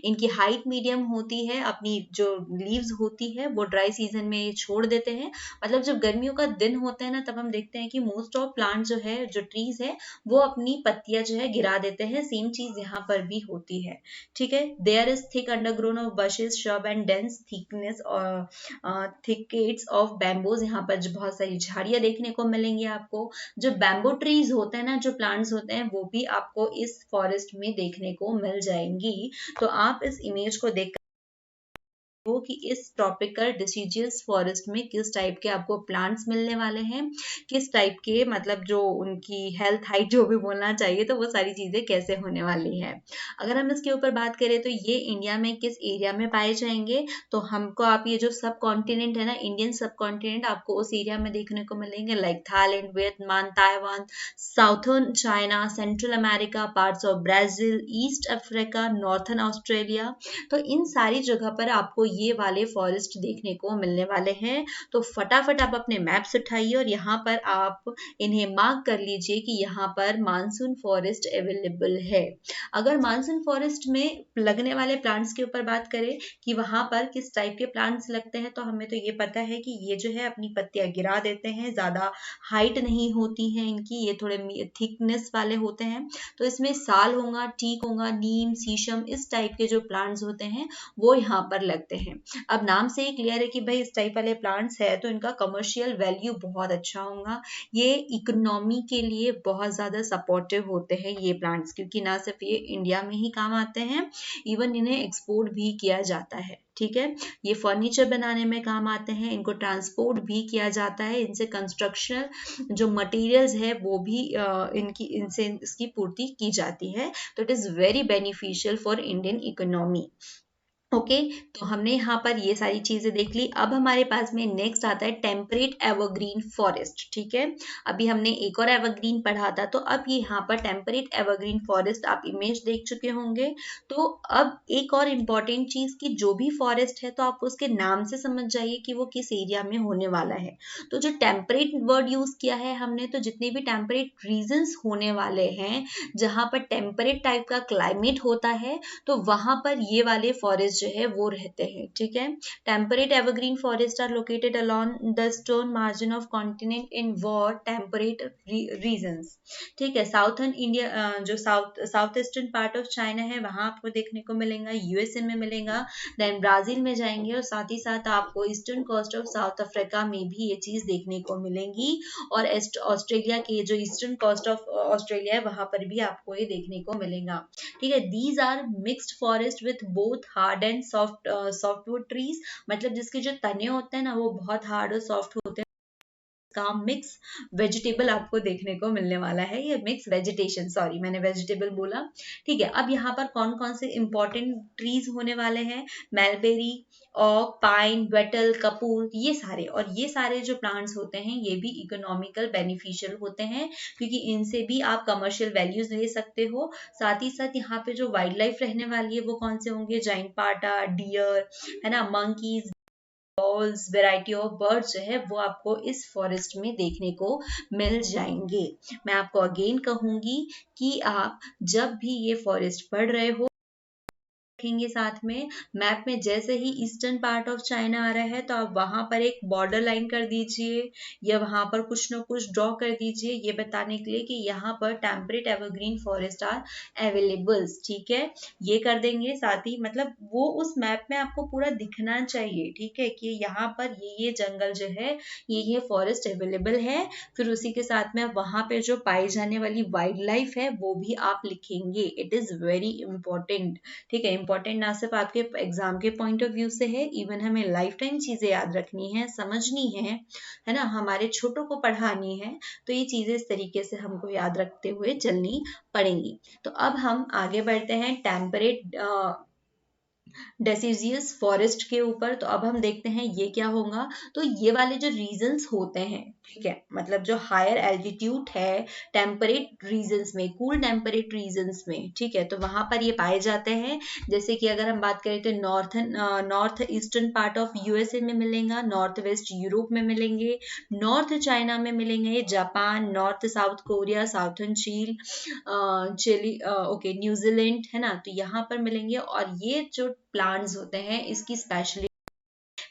S1: इनकी हाइट मीडियम होती है, अपनी जो लीव्स होती है वो ड्राई सीजन में ये छोड़ देते हैं, मतलब जब गर्मियों का दिन होता है ना, तब हम देखते हैं कि मोस्ट ऑफ प्लांट जो है, जो ट्रीज है, वो अपनी पत्तियां जो है गिरा देते हैं। सेम चीज यहाँ पर भी होती है, ठीक है। There is thick undergrown of bushes, shrub and dense thickness और थिकेट्स ऑफ बैम्बोज, यहाँ पर जो बहुत सारी झाड़ियां देखने को मिलेंगी आपको। जो बैम्बो ट्रीज होते हैं ना, जो प्लांट्स होते हैं, वो भी आपको इस फॉरेस्ट में देखने को मिल जाएंगी। तो आप इस इमेज को देख वो कि इस ट्रॉपिकल डिसीजियस फॉरेस्ट में किस टाइप के आपको प्लांट्स मिलने वाले हैं, किस टाइप के, मतलब जो उनकी हेल्थ हाइट जो भी बोलना चाहिए, तो वो सारी चीजें कैसे होने वाली है। अगर हम इसके ऊपर बात करें तो ये इंडिया में किस एरिया में पाए जाएंगे, तो हमको आप ये जो सब कॉन्टिनेंट है ना, इंडियन सब कॉन्टिनेंट, आपको उस एरिया में देखने को मिलेंगे, like Thailand, Vietnam, Taiwan, southern China, central America, parts of Brazil, east Africa, northern Australia. तो इन सारी जगह पर आपको ये वाले फॉरेस्ट देखने को मिलने वाले हैं। तो फटाफट आप अपने मैप्स उठाइए और यहाँ पर आप इन्हें मार्क कर लीजिए कि यहाँ पर मानसून फॉरेस्ट अवेलेबल है। अगर मानसून फॉरेस्ट में लगने वाले प्लांट्स के ऊपर बात करें कि वहां पर किस टाइप के प्लांट्स लगते हैं, तो हमें तो ये पता है कि ये जो है अपनी पत्तियां गिरा देते हैं, ज्यादा हाइट नहीं होती है इनकी, ये थोड़े थिकनेस वाले होते हैं। तो इसमें साल होगा, टीक होगा, नीम, शीशम, इस टाइप के जो प्लांट्स होते हैं वो यहाँ पर लगते हैं। अब नाम से ही क्लियर है कि भाई इस टाइप वाले प्लांट्स है तो इनका कमर्शियल वैल्यू बहुत अच्छा होगा। ये इकोनॉमी के लिए बहुत ज्यादा सपोर्टिव होते हैं ये प्लांट्स, क्योंकि ना सिर्फ ये इंडिया में ही काम आते हैं, इवन इन्हें एक्सपोर्ट भी किया जाता है। ठीक है, ये फर्नीचर बनाने में काम आते हैं, इनको ट्रांसपोर्ट भी किया जाता है, इनसे कंस्ट्रक्शन जो मटेरियल्स है वो भी इनसे इसकी पूर्ति की जाती है। तो it is very beneficial for Indian economy. Okay, तो हमने यहाँ पर ये सारी चीजें देख ली। अब हमारे पास में नेक्स्ट आता है टेम्परेट एवरग्रीन फॉरेस्ट। ठीक है, अभी हमने एक और एवरग्रीन पढ़ा था, तो अब ये यहाँ पर टेम्परेट एवरग्रीन फॉरेस्ट आप इमेज देख चुके होंगे। तो अब एक और इम्पॉर्टेंट चीज कि जो भी फॉरेस्ट है तो आप उसके नाम से समझ जाइए कि वो किस एरिया में होने वाला है। तो जो टेम्परेट वर्ड यूज किया है हमने, तो जितने भी टेम्परेट रीजन्स होने वाले हैं जहां पर टेम्परेट टाइप का क्लाइमेट होता है, तो वहां पर ये वाले फॉरेस्ट जो है वो रहते हैं। ठीक है, temperate evergreen forest are located along the eastern margin of continent in warm temperate regions. ठीक है, साउथर्न इंडिया जो south eastern part of China है वहां आपको देखने को मिलेगा, यूएसए में मिलेगा, देन ब्राजील में जाएंगे और साथ ही साथ आपको eastern coast of South Africa में भी ये चीज देखने को मिलेंगी, और ऑस्ट्रेलिया के जो ईस्टर्न कोस्ट ऑफ ऑस्ट्रेलिया है वहां पर भी आपको ये देखने को मिलेगा। ठीक है, these are mixed forest with both hard and softwood trees, मतलब जिसके जो तने होते हैं ना वो बहुत हार्ड और सॉफ्ट होते हैं। का मिक्स वेजिटेबल आपको देखने को मिलने वाला है, ये मिक्स वेजिटेशन, सॉरी मैंने वेजिटेबल बोला। ठीक है, अब यहाँ पर कौन कौन से इंपॉर्टेंट ट्रीज होने वाले हैं, मेलबेरी, ओक, पाइन, वेटल, कपूर, ये सारे, और ये सारे जो प्लांट्स होते हैं ये भी इकोनॉमिकल बेनिफिशियल होते हैं, क्योंकि इनसे भी आप कमर्शियल वैल्यूज ले सकते हो। साथ ही साथ यहाँ पे जो वाइल्ड लाइफ रहने वाली है वो कौन से होंगे, जाइंट पाटा, डियर, है ना, मंकीज, वैरायटी ऑफ बर्ड्स जो है वो आपको इस फॉरेस्ट में देखने को मिल जाएंगे। मैं आपको अगेन कहूंगी कि आप जब भी ये फॉरेस्ट पढ़ रहे हो रखेंगे साथ में, मैप में जैसे ही ईस्टर्न पार्ट ऑफ चाइना आ रहा है तो आप वहां पर एक बॉर्डर लाइन कर दीजिए या वहां पर कुछ ना कुछ ड्रॉ कर दीजिए, ये बताने के लिए कि यहाँ पर temperate evergreen forest are available. ठीक है, ये कर देंगे, साथ ही मतलब वो उस मैप में आपको पूरा दिखना चाहिए। ठीक है, कि यहाँ पर ये जंगल जो है ये फॉरेस्ट अवेलेबल है। फिर उसी के साथ में वहां पे जो पाई जाने वाली वाइल्ड लाइफ है वो भी आप लिखेंगे, इट इज वेरी इंपॉर्टेंट। ठीक है, इंपॉर्टेंट ना सिर्फ आपके एग्जाम के पॉइंट ऑफ व्यू से है, इवन हमें लाइफ टाइम चीजें याद रखनी है, समझनी है ना, हमारे छोटों को पढ़ानी है, तो ये चीजें इस तरीके से हमको याद रखते हुए चलनी पड़ेंगी। तो अब हम आगे बढ़ते हैं टेम्परेट डेसिडियस फॉरेस्ट के ऊपर। तो अब हम देखते हैं ये क्या होगा। तो ये वाले जो रीजन्स होते हैं, ठीक है, मतलब जो हायर एल्टीट्यूड है टेम्परेट रीजन्स में, कूल टेम्परेट रीजन्स में, ठीक है, तो वहां पर ये पाए जाते हैं। जैसे कि अगर हम बात करें तो north eastern part of USA में मिलेगा, नॉर्थ वेस्ट यूरोप में मिलेंगे, नॉर्थ चाइना में मिलेंगे, Japan, North South Korea, southern Chile, okay, New Zealand, है ना, तो यहाँ पर मिलेंगे। और ये जो प्लांट्स होते हैं इसकी स्पेशली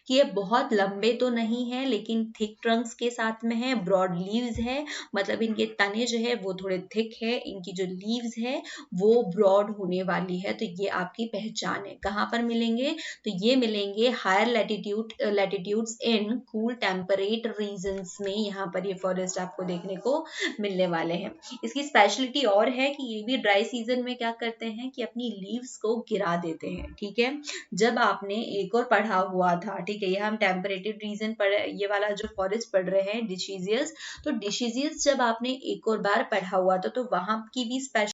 S1: कि ये बहुत लंबे तो नहीं है लेकिन थिक ट्रंक्स के साथ में है, ब्रॉड लीव्स है, मतलब इनके तने जो है वो थोड़े थिक है, इनकी जो लीव्स है वो ब्रॉड होने वाली है। तो ये आपकी पहचान है। कहाँ पर मिलेंगे, तो ये मिलेंगे higher latitudes in cool temperate regions में, यहाँ पर ये फॉरेस्ट आपको देखने को मिलने वाले हैं। इसकी स्पेशलिटी और है कि ये भी ड्राई सीजन में क्या करते हैं कि अपनी लीव्स को गिरा देते हैं। ठीक है, जब आपने एक और पढ़ा हुआ था, ठीक है, ये हम टेम्परेटिव रीजन पढ़, ये वाला जो फॉरेस्ट पढ़ रहे हैं डिसीजियस, तो डिसीजियस जब आपने एक और बार पढ़ा हुआ था तो वहां की भी स्पेशल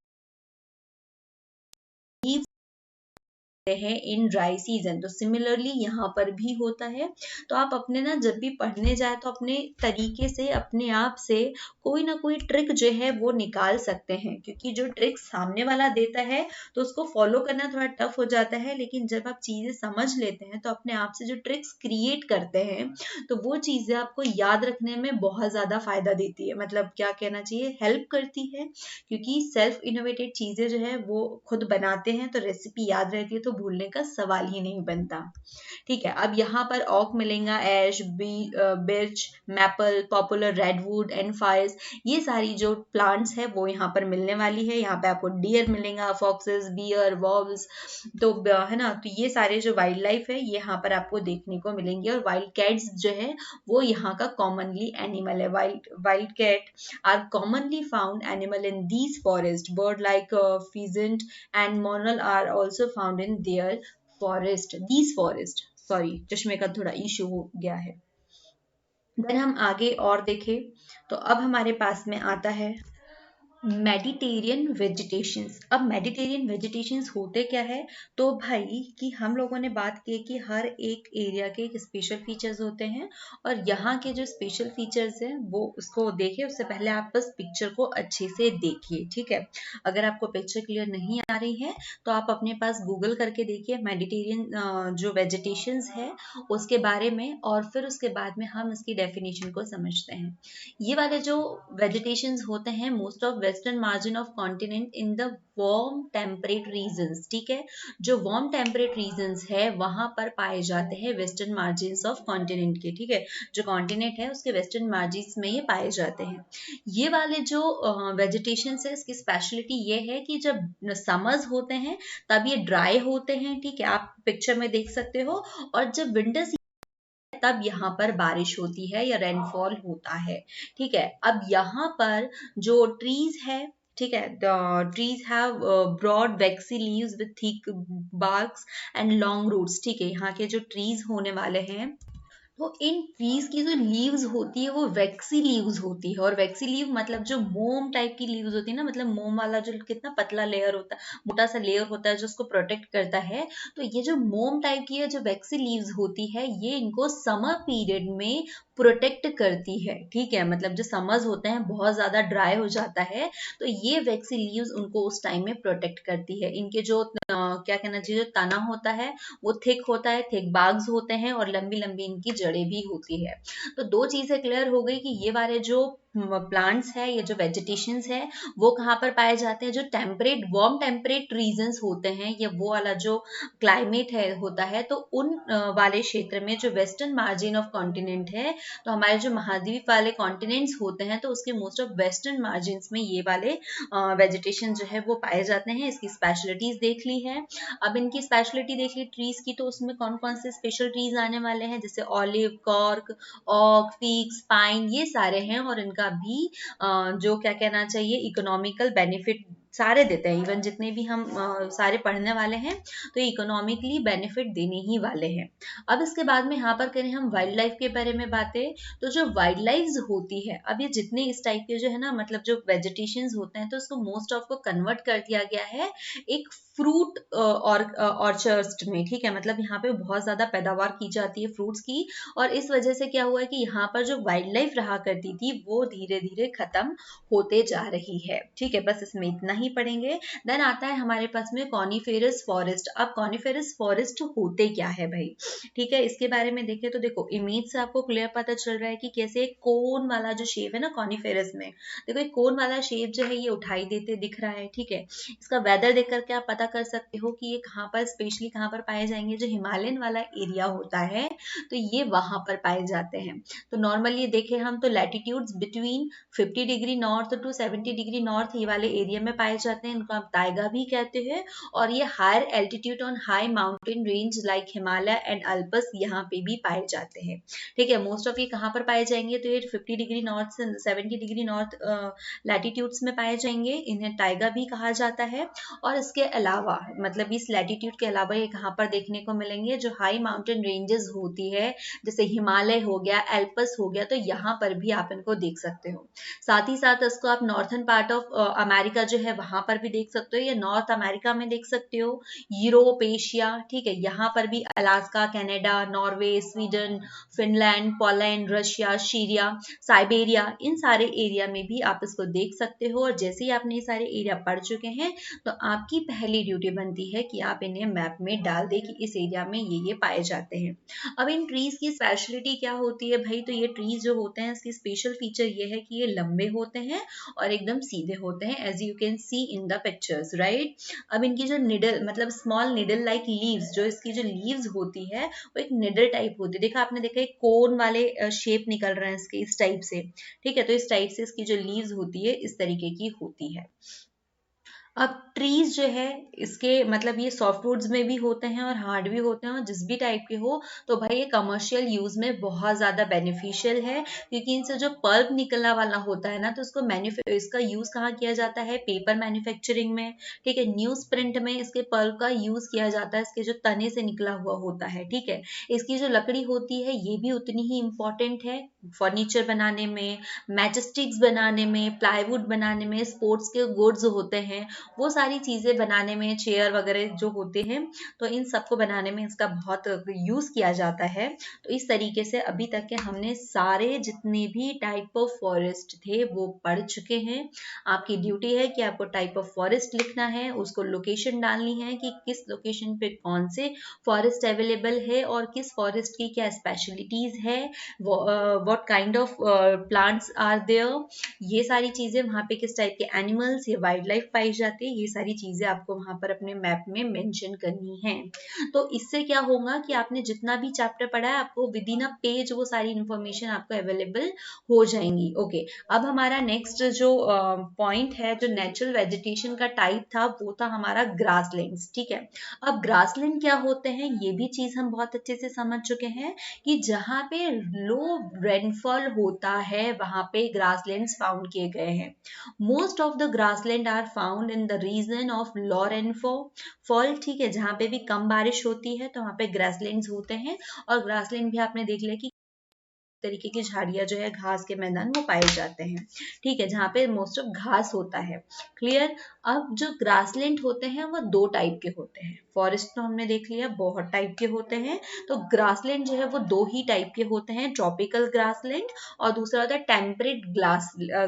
S1: हैं इन ड्राई सीजन। तो सिमिलरली यहाँ पर भी होता है। तो आप अपने ना जब भी पढ़ने जाए तो अपने तरीके से अपने आप से कोई ना कोई ट्रिक जो है वो निकाल सकते हैं, क्योंकि जो ट्रिक सामने वाला देता है तो उसको फॉलो करना थोड़ा टफ हो जाता है, लेकिन जब आप चीजें समझ लेते हैं तो अपने आप से जो ट्रिक्स क्रिएट करते हैं तो वो चीजें आपको याद रखने में बहुत ज्यादा फायदा देती है, मतलब क्या कहना चाहिए, हेल्प करती है। क्योंकि सेल्फ इनोवेटेड चीजें जो है वो खुद बनाते हैं तो रेसिपी याद रहती है, तो भूलने का सवाल ही नहीं बनता। ठीक है, अब यहाँ पर ऑक मिलेगा, ash, birch, maple, poplar, redwood and firs, ये सारी जो प्लांट्स है वो यहाँ पर मिलने वाली है। यहाँ पे आपको डियर मिलेगा, फॉक्सेस, बियर, वॉल्व्स, तो है ना, तो ये सारे जो वाइल्ड लाइफ है ये यहाँ पर आपको देखने को मिलेंगे। और वाइल्ड कैट्स जो है वो यहाँ का कॉमनली एनिमल है। Wild cat are commonly found animal in these forest. Bird like pheasant and monal are also found in their these forest। Sorry, चश्मे का थोड़ा इशू हो गया है। देन हम आगे और देखें तो अब हमारे पास में आता है मेडिटेरियन वेजिटेशंस। अब मेडिटेरियन वेजिटेशंस होते क्या है, तो भाई कि हम लोगों ने बात की कि हर एक एरिया के एक स्पेशल फीचर्स होते हैं, और यहाँ के जो स्पेशल फीचर्स हैं वो उसको देखें उससे पहले आप बस पिक्चर को अच्छे से देखिए। ठीक है, अगर आपको पिक्चर क्लियर नहीं आ रही है तो आप अपने पास गूगल करके देखिए मेडिटेरियन जो वेजिटेशंस है उसके बारे में, और फिर उसके बाद में हम इसकी डेफिनेशन को समझते हैं। ये वाले जो वेजिटेशंस होते हैं most of western margin of continent in the warm temperate regions. ठीक है, जो वार्म टेम्परेट रीजन्स है वहां पर पाए जाते हैं वेस्टर्न मार्जिन ऑफ कॉन्टिनेंट के। ठीक है, जो कॉन्टिनेंट है उसके वेस्टर्न मार्जिन में ये पाए जाते हैं। ये वाले जो वेजिटेशन है इसकी स्पेशलिटी ये है कि जब समर्स होते हैं तब ये ड्राई होते हैं। ठीक है, आप पिक्चर में देख सकते हो, और जब विंटर तब यहाँ पर बारिश होती है या रेनफॉल होता है। ठीक है, अब यहाँ पर जो ट्रीज है, ठीक है, the trees have broad waxy leaves with thick barks and long roots. ठीक है, यहाँ के जो ट्रीज होने वाले हैं तो इन ट्रीज की जो लीव्स होती है वो वैक्सी लीव्स होती है। और वैक्सी लीव मतलब जो मोम टाइप की लीव्स होती है ना, मतलब मोम वाला जो कितना पतला लेयर होता है, मोटा सा लेयर होता है जो उसको प्रोटेक्ट करता है, तो ये जो मोम टाइप की है जो वैक्सी लीव्स होती है ये इनको समर पीरियड में प्रोटेक्ट करती है। ठीक है, मतलब जो समर्स होते हैं बहुत ज्यादा ड्राई हो जाता है तो ये वैक्सी लीव्स उनको उस टाइम में प्रोटेक्ट करती है। इनके जो क्या कहना चाहिए, जो तना होता है वो थिक होता है, थिक बाग्स होते हैं, और लंबी लंबी इनकी जड़ें भी होती है। तो दो चीजें क्लियर हो गई कि ये वाले जो प्लांट्स है या जो वेजिटेशंस है वो कहाँ पर पाए जाते हैं, जो टेम्परेट वार्म टेम्परेट रीजन्स होते हैं या वो वाला जो क्लाइमेट है होता है, तो उन वाले क्षेत्र में जो वेस्टर्न मार्जिन ऑफ कॉन्टिनेंट है, तो हमारे जो महाद्वीप वाले कॉन्टिनेंट्स होते हैं तो उसके मोस्ट ऑफ वेस्टर्न मार्जिन में ये वाले वेजिटेशन जो है वो पाए जाते हैं। इसकी स्पेशलिटीज देख ली है। अब इनकी स्पेशलिटी देख ली ट्रीज की, तो उसमें कौन कौन से स्पेशल ट्रीज आने वाले हैं, जैसे ऑलिव, कॉर्क, ऑक, फिग्स, पाइन, ये सारे हैं। और इनका भी जो क्या कहना चाहिए इकोनॉमिकल बेनिफिट सारे देते हैं। इवन जितने भी हम सारे पढ़ने वाले हैं तो इकोनॉमिकली बेनिफिट देने ही वाले हैं। अब इसके बाद में यहाँ पर करें हम वाइल्ड लाइफ के बारे में बातें, तो जो वाइल्ड लाइफ होती है, अब ये जितने इस टाइप के जो है ना, मतलब जो वेजिटेशंस होते हैं तो उसको मोस्ट ऑफ को कन्वर्ट कर दिया गया है एक फ्रूट और ऑर्चर्ड्स में। ठीक है, मतलब यहाँ पे बहुत ज्यादा पैदावार की जाती है फ्रूट्स की, और इस वजह से क्या हुआ है कि यहाँ पर जो वाइल्ड लाइफ रहा करती थी वो धीरे धीरे खत्म होते जा रही है। ठीक है, बस इसमें इतना ही पढ़ेंगे। देन आता है हमारे पास में कॉनिफेरस फॉरेस्ट। अब कॉनिफेरस फॉरेस्ट होते क्या है भाई, ठीक है, इसके बारे में देखें तो देखो इमेज से आपको क्लियर पता चल रहा है कि कैसे कोन वाला जो शेप है ना कॉनिफेरस में, देखो एक कोन वाला शेप जो है ये उठाई देते दिख रहा है। ठीक है, इसका वेदर देख करके आप पता कर सकते हो कि ये कहाँ पर स्पेशली कहाँ पर पाए जाएंगे, जो हिमालयन वाला एरिया होता है तो ये वहां पर पाए जाते हैं। तो नॉर्मली देखें हम तो latitudes between 50 degree north to 70 degree north ये वाले एरिया में पाए जाते हैं, इनको आप ताइगा भी कहते हैं। और ये higher altitude on high mountain range like Himalaya and Alps यहाँ पे भी पाए जाते हैं। ठीक है, मोस्ट ऑफ ये कहाँ पर पाए जाएंगे, तो ये 50 डिग्री नॉर्थ से 70 डिग्री नॉर्थ लैटिट्यूड्स में पाए जाएंगे, इन्हें टाइगा भी कहा जाता है। और इसके अलावा मतलब इस लैटिट्यूड के अलावा ये कहाँ पर देखने को मिलेंगे, जो हाई माउंटेन रेंजेस होती है जैसे हिमालय हो गया, एल्पस हो गया, तो यहाँ पर भी आप इनको देख सकते हो। साथ ही साथ इसको आप नॉर्थन पार्ट ऑफ अमेरिका जो है वहां पर भी देख सकते हो, या नॉर्थ अमेरिका में देख सकते हो, यूरोप, एशिया, ठीक है, यहाँ पर भी Alaska, Canada, Norway, Sweden, Finland, Poland, Russia, Syria, Siberia, इन सारे एरिया में भी आप इसको देख सकते हो। और जैसे ही आपने ये सारे एरिया पढ़ चुके हैं तो आपकी पहली ड्यूटी बनती है कि आप इन्हें मैप में डाल दें कि इस एरिया में ये पाए जाते हैं। अब इन ट्रीज की स्पेशलिटी क्या होती है भाई, तो ये ट्रीज जो होते हैं इसकी स्पेशल फीचर ये है कि ये लंबे होते हैं और एकदम सीधे होते हैं, as you can see in the pictures, right. अब इनकी जो निडल मतलब स्मॉल निडल लाइक लीव्स, जो इसकी जो लीव्स होती है वो एक निडल टाइप होती है। देखा आपने, देखा एक कोन वाले शेप निकल रहे हैं इसके, इस टाइप से, ठीक है। तो इस टाइप से इसकी जो लीव्स होती है इस तरीके की होती है। अब ट्रीज जो है इसके मतलब ये सॉफ्टवुड्स में भी होते हैं और हार्ड भी होते हैं, और जिस भी टाइप के हो तो भाई ये कमर्शियल यूज में बहुत ज्यादा बेनिफिशियल है, क्योंकि इनसे जो पल्प निकलने वाला होता है ना, तो इसका यूज कहाँ किया जाता है, पेपर मैन्युफैक्चरिंग में, ठीक है। न्यूज प्रिंट में इसके पल्प का यूज किया जाता है, इसके जो तने से निकला हुआ होता है, ठीक है। इसकी जो लकड़ी होती है ये भी उतनी ही इंपॉर्टेंट है फर्नीचर बनाने में, मैचस्टिक्स बनाने में, प्लाईवुड बनाने में, स्पोर्ट्स के गुड्स होते हैं वो सारी चीजें बनाने में, चेयर वगैरह जो होते हैं, तो इन सबको बनाने में इसका बहुत यूज किया जाता है। तो इस तरीके से अभी तक के हमने सारे जितने भी टाइप ऑफ फॉरेस्ट थे वो पढ़ चुके हैं। आपकी ड्यूटी है कि आपको टाइप ऑफ फॉरेस्ट लिखना है, उसको लोकेशन डालनी है कि किस लोकेशन पे कौन से फॉरेस्ट अवेलेबल है और किस फॉरेस्ट की क्या स्पेशलिटीज है, what kind of plants are there, ये सारी चीजें वहां पे किस टाइप के एनिमल्स या वाइल्ड लाइफ पाई जाती है, ये सारी चीजें आपको वहां पर अपने मैप में मेंशन करनी है। तो इससे क्या होगा कि आपने जितना भी चैप्टर पढ़ा है आपको विद इन अ पेज वो सारी इंफॉर्मेशन आपको अवेलेबल हो जाएंगी। ओके, अब हमारा नेक्स्ट जो पॉइंट है, जो नेचुरल वेजिटेशन का टाइप था वो था हमारा ग्रासलैंड्स, ठीक है। अब ग्रासलैंड क्या होते हैं ये भी चीज हम बहुत अच्छे से समझ चुके हैं कि जहाँ पे लो रेनफॉल होता है वहां पे ग्रासलैंड्स फाउंड किए गए हैं। Most of the grassland are found in the region of low rainfall, ठीक है। जहाँ पे भी कम बारिश होती है तो वहाँ पे ग्रासलैंड्स होते हैं, और ग्रासलैंड भी आपने देख लिया कि तरीके की झाड़ियां जो है, घास के मैदान वो पाए जाते हैं, ठीक है, जहाँ पे मोस्ट ऑफ घास होता है। क्लियर। अब जो ग्रासलैंड होते हैं वो दो टाइप के होते हैं, फॉरेस्ट तो हमने देख लिया बहुत टाइप के होते हैं, तो ग्रासलैंड जो है वो दो ही टाइप के होते हैं, ट्रॉपिकल ग्रासलैंड और दूसरा होता है टेम्परेट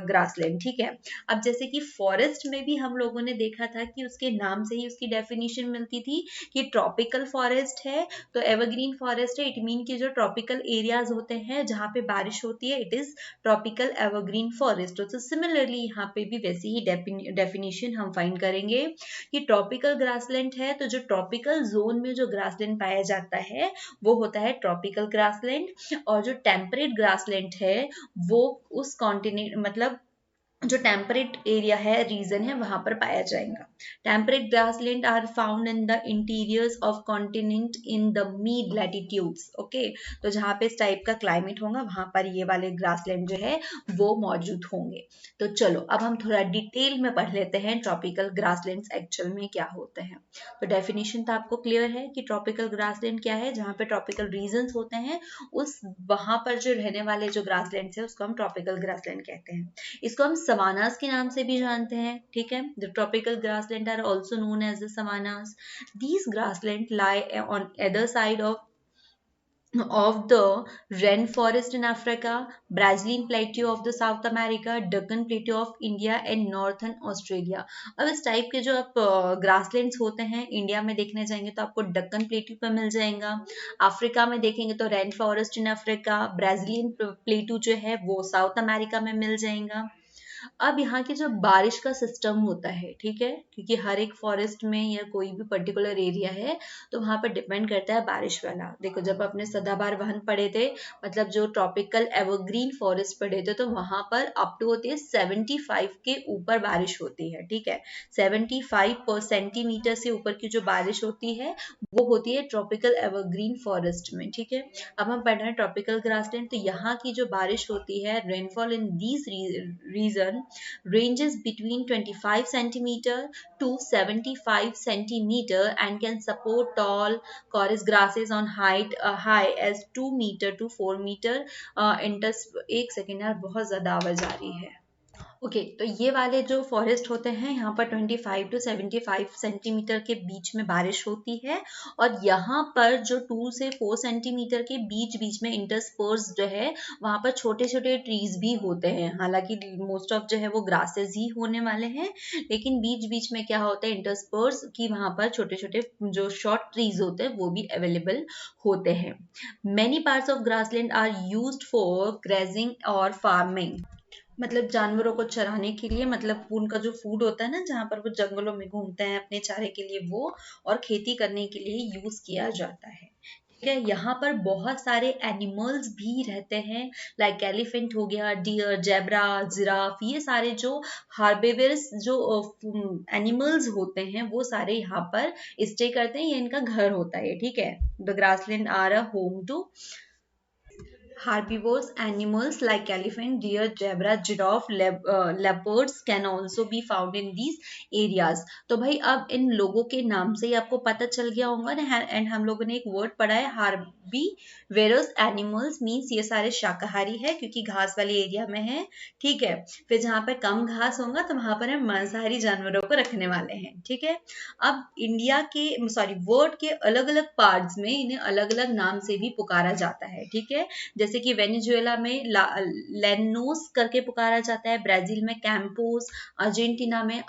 S1: ग्रासलैंड, ठीक है। अब जैसे कि फॉरेस्ट में भी हम लोगों ने देखा था कि उसके नाम से ही उसकी डेफिनेशन मिलती थी कि ट्रॉपिकल फॉरेस्ट है तो एवरग्रीन फॉरेस्ट है, इट मीन की जो ट्रॉपिकल एरियाज होते हैं जहाँ पे बारिश होती है, it is tropical evergreen forest. तो सिमिलरली यहाँ पे भी वैसी ही डेफिनेशन हम फाइंड करेंगे कि ट्रॉपिकल ग्रासलैंड है तो जो ट्रॉपिकल जोन में जो ग्रासलैंड पाया जाता है वो होता है ट्रॉपिकल ग्रासलैंड, और जो टेम्परेट ग्रासलैंड है वो उस कॉन्टिनेंट मतलब जो टेम्परेट एरिया है, रीजन है, वहां पर पाया जाएगा। Temperate grassland are found in the interiors of continent in the mid latitudes, okay. तो जहाँ पे इस टाइप का क्लाइमेट होगा वहां पर ये वाले ग्रासलैंड जो है वो मौजूद होंगे। तो चलो अब हम थोड़ा डिटेल में पढ़ लेते हैं ट्रॉपिकल ग्रासलैंड्स एक्चुअल में क्या होते हैं। तो डेफिनेशन तो आपको क्लियर है कि ट्रॉपिकल ग्रासलैंड क्या है, जहाँ पे ट्रॉपिकल रीजन्स होते हैं उस वहां पर जो रहने वाले जो ग्रासलैंड्स है उसको हम ट्रॉपिकल ग्रासलैंड कहते हैं। इसको हम सवानास के नाम से भी जानते हैं, ठीक है। The tropical grassland are also known as the savannas. These grassland lie on other side of the Ren forest in Africa, Brazilian plateau of the South America, Deccan plateau of India and Northern Australia। अब इस type के जो आप grasslands होते हैं India में देखने जाएंगे तो आपको डक्कन प्लेटू पे मिल जाएगा, अफ्रीका में देखेंगे तो rain forest in Africa, Brazilian प्लेटू जो है वो साउथ अमेरिका में मिल जाएगा। अब यहाँ की जो बारिश का सिस्टम होता है, ठीक है, क्योंकि हर एक फॉरेस्ट में या कोई भी पर्टिकुलर एरिया है तो वहां पर डिपेंड करता है बारिश वाला। देखो जब अपने सदाबहार वन पढ़े थे, मतलब जो ट्रॉपिकल एवरग्रीन फॉरेस्ट पढ़े थे, तो वहां पर अप टू होती है 75 के ऊपर बारिश होती है, ठीक है। 75 सेंटीमीटर से ऊपर की जो बारिश होती है वो होती है ट्रॉपिकल एवरग्रीन फॉरेस्ट में, ठीक है। अब हम पढ़ रहे हैं ट्रॉपिकल ग्रासलैंड, तो यहाँ की जो बारिश होती है, rainfall in these region ranges between 25 centimeter to 75 centimeter and can support tall chorus grasses on height high as 2 meter to 4 meter। एक सेकेंड यार बहुत ज्यादा आवाज आ रही है। ओके तो ये वाले जो फॉरेस्ट होते हैं यहाँ पर 25 to 75 सेंटीमीटर के बीच में बारिश होती है, और यहाँ पर जो 2 से 4 सेंटीमीटर के बीच बीच में इंटरस्पर्स जो है वहाँ पर छोटे छोटे ट्रीज भी होते हैं। हालांकि मोस्ट ऑफ जो है वो ग्रासेस ही होने वाले हैं, लेकिन बीच बीच में क्या होता है इंटरस्पर्स की वहाँ पर छोटे छोटे जो शॉर्ट ट्रीज होते हैं वो भी अवेलेबल होते हैं। Many parts of grassland are used for grazing और फार्मिंग, मतलब जानवरों को चराने के लिए, मतलब उनका जो फूड होता है ना, जहाँ पर वो जंगलों में घूमते हैं अपने चारे के लिए, वो और खेती करने के लिए यूज किया जाता है। ठीक है, यहाँ पर बहुत सारे एनिमल्स भी रहते हैं, लाइक एलिफेंट हो गया, डियर, जेब्रा, जिराफ, ये सारे जो हार्बेवर्स जो एनिमल्स होते हैं वो सारे यहाँ पर स्टे करते हैं, ये इनका घर होता है। ठीक है, the grassland are a home to herbivores animals like elephant, deer, zebra, giraffe, leopards can also be found in these areas। तो भाई अब इन लोगों के नाम से ही आपको पता चल गया होगा ना, एंड हम लोगों ने एक वर्ड पढ़ा है हार्बीवेरस एनिमल्स, मीन्स ये सारे शाकाहारी है क्योंकि घास वाले एरिया में है। ठीक है, फिर जहाँ पर कम घास होगा तो वहां पर हम मांसाहारी जानवरों को रखने वाले हैं। ठीक है, अब इंडिया के वर्ल्ड के अलग अलग पार्ट्स में इन्हें अलग अलग नाम से भी पुकारा जाता है। ठीक है, जैसे कि वेनेजुएला में लेनोस करके पुकारा जाता है, ब्राजील में कैंपोस, अर्जेंटीना में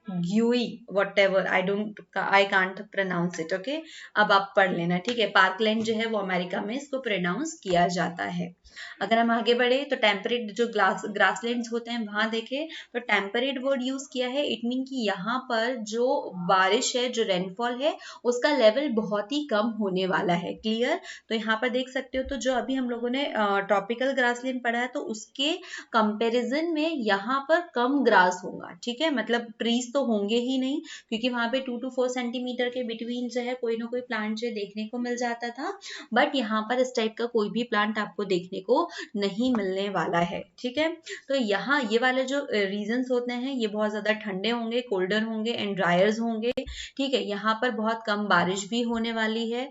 S1: ग्यूई, whatever, I can't pronounce it. Okay, अब आप पढ़ लेना। ठीक है, पार्कलैंड जो है वो अमेरिका में इसको प्रोनाउंस किया जाता है। अगर हम आगे बढ़े तो टेम्परेट जो ग्रासलैंड्स होते हैं वहां देखे तो टेम्परेट वर्ड यूज किया है। इट मीन कि यहाँ पर जो बारिश है, जो रेनफॉल है, उसका लेवल बहुत ही कम होने वाला है। क्लियर? तो यहाँ पर देख सकते हो, तो जो अभी हम लोगों ने ट्रॉपिकल ग्रासलैंड पढ़ा है तो उसके कंपैरिजन में यहाँ पर कम ग्रास होगा। ठीक है, मतलब ट्रीज तो होंगे ही नहीं, क्योंकि वहां पे 2 to 4 सेंटीमीटर के बिटवीन जो है कोई ना कोई प्लांट जो देखने को मिल जाता था, बट यहाँ पर इस टाइप का कोई भी प्लांट आपको देखने को नहीं मिलने वाला है। ठीक है, तो यहाँ ये वाले जो रीजन्स होते हैं ये बहुत ज्यादा ठंडे होंगे, कोल्डर होंगे एंड ड्रायर्स होंगे। ठीक है, यहाँ पर बहुत कम बारिश भी होने वाली है।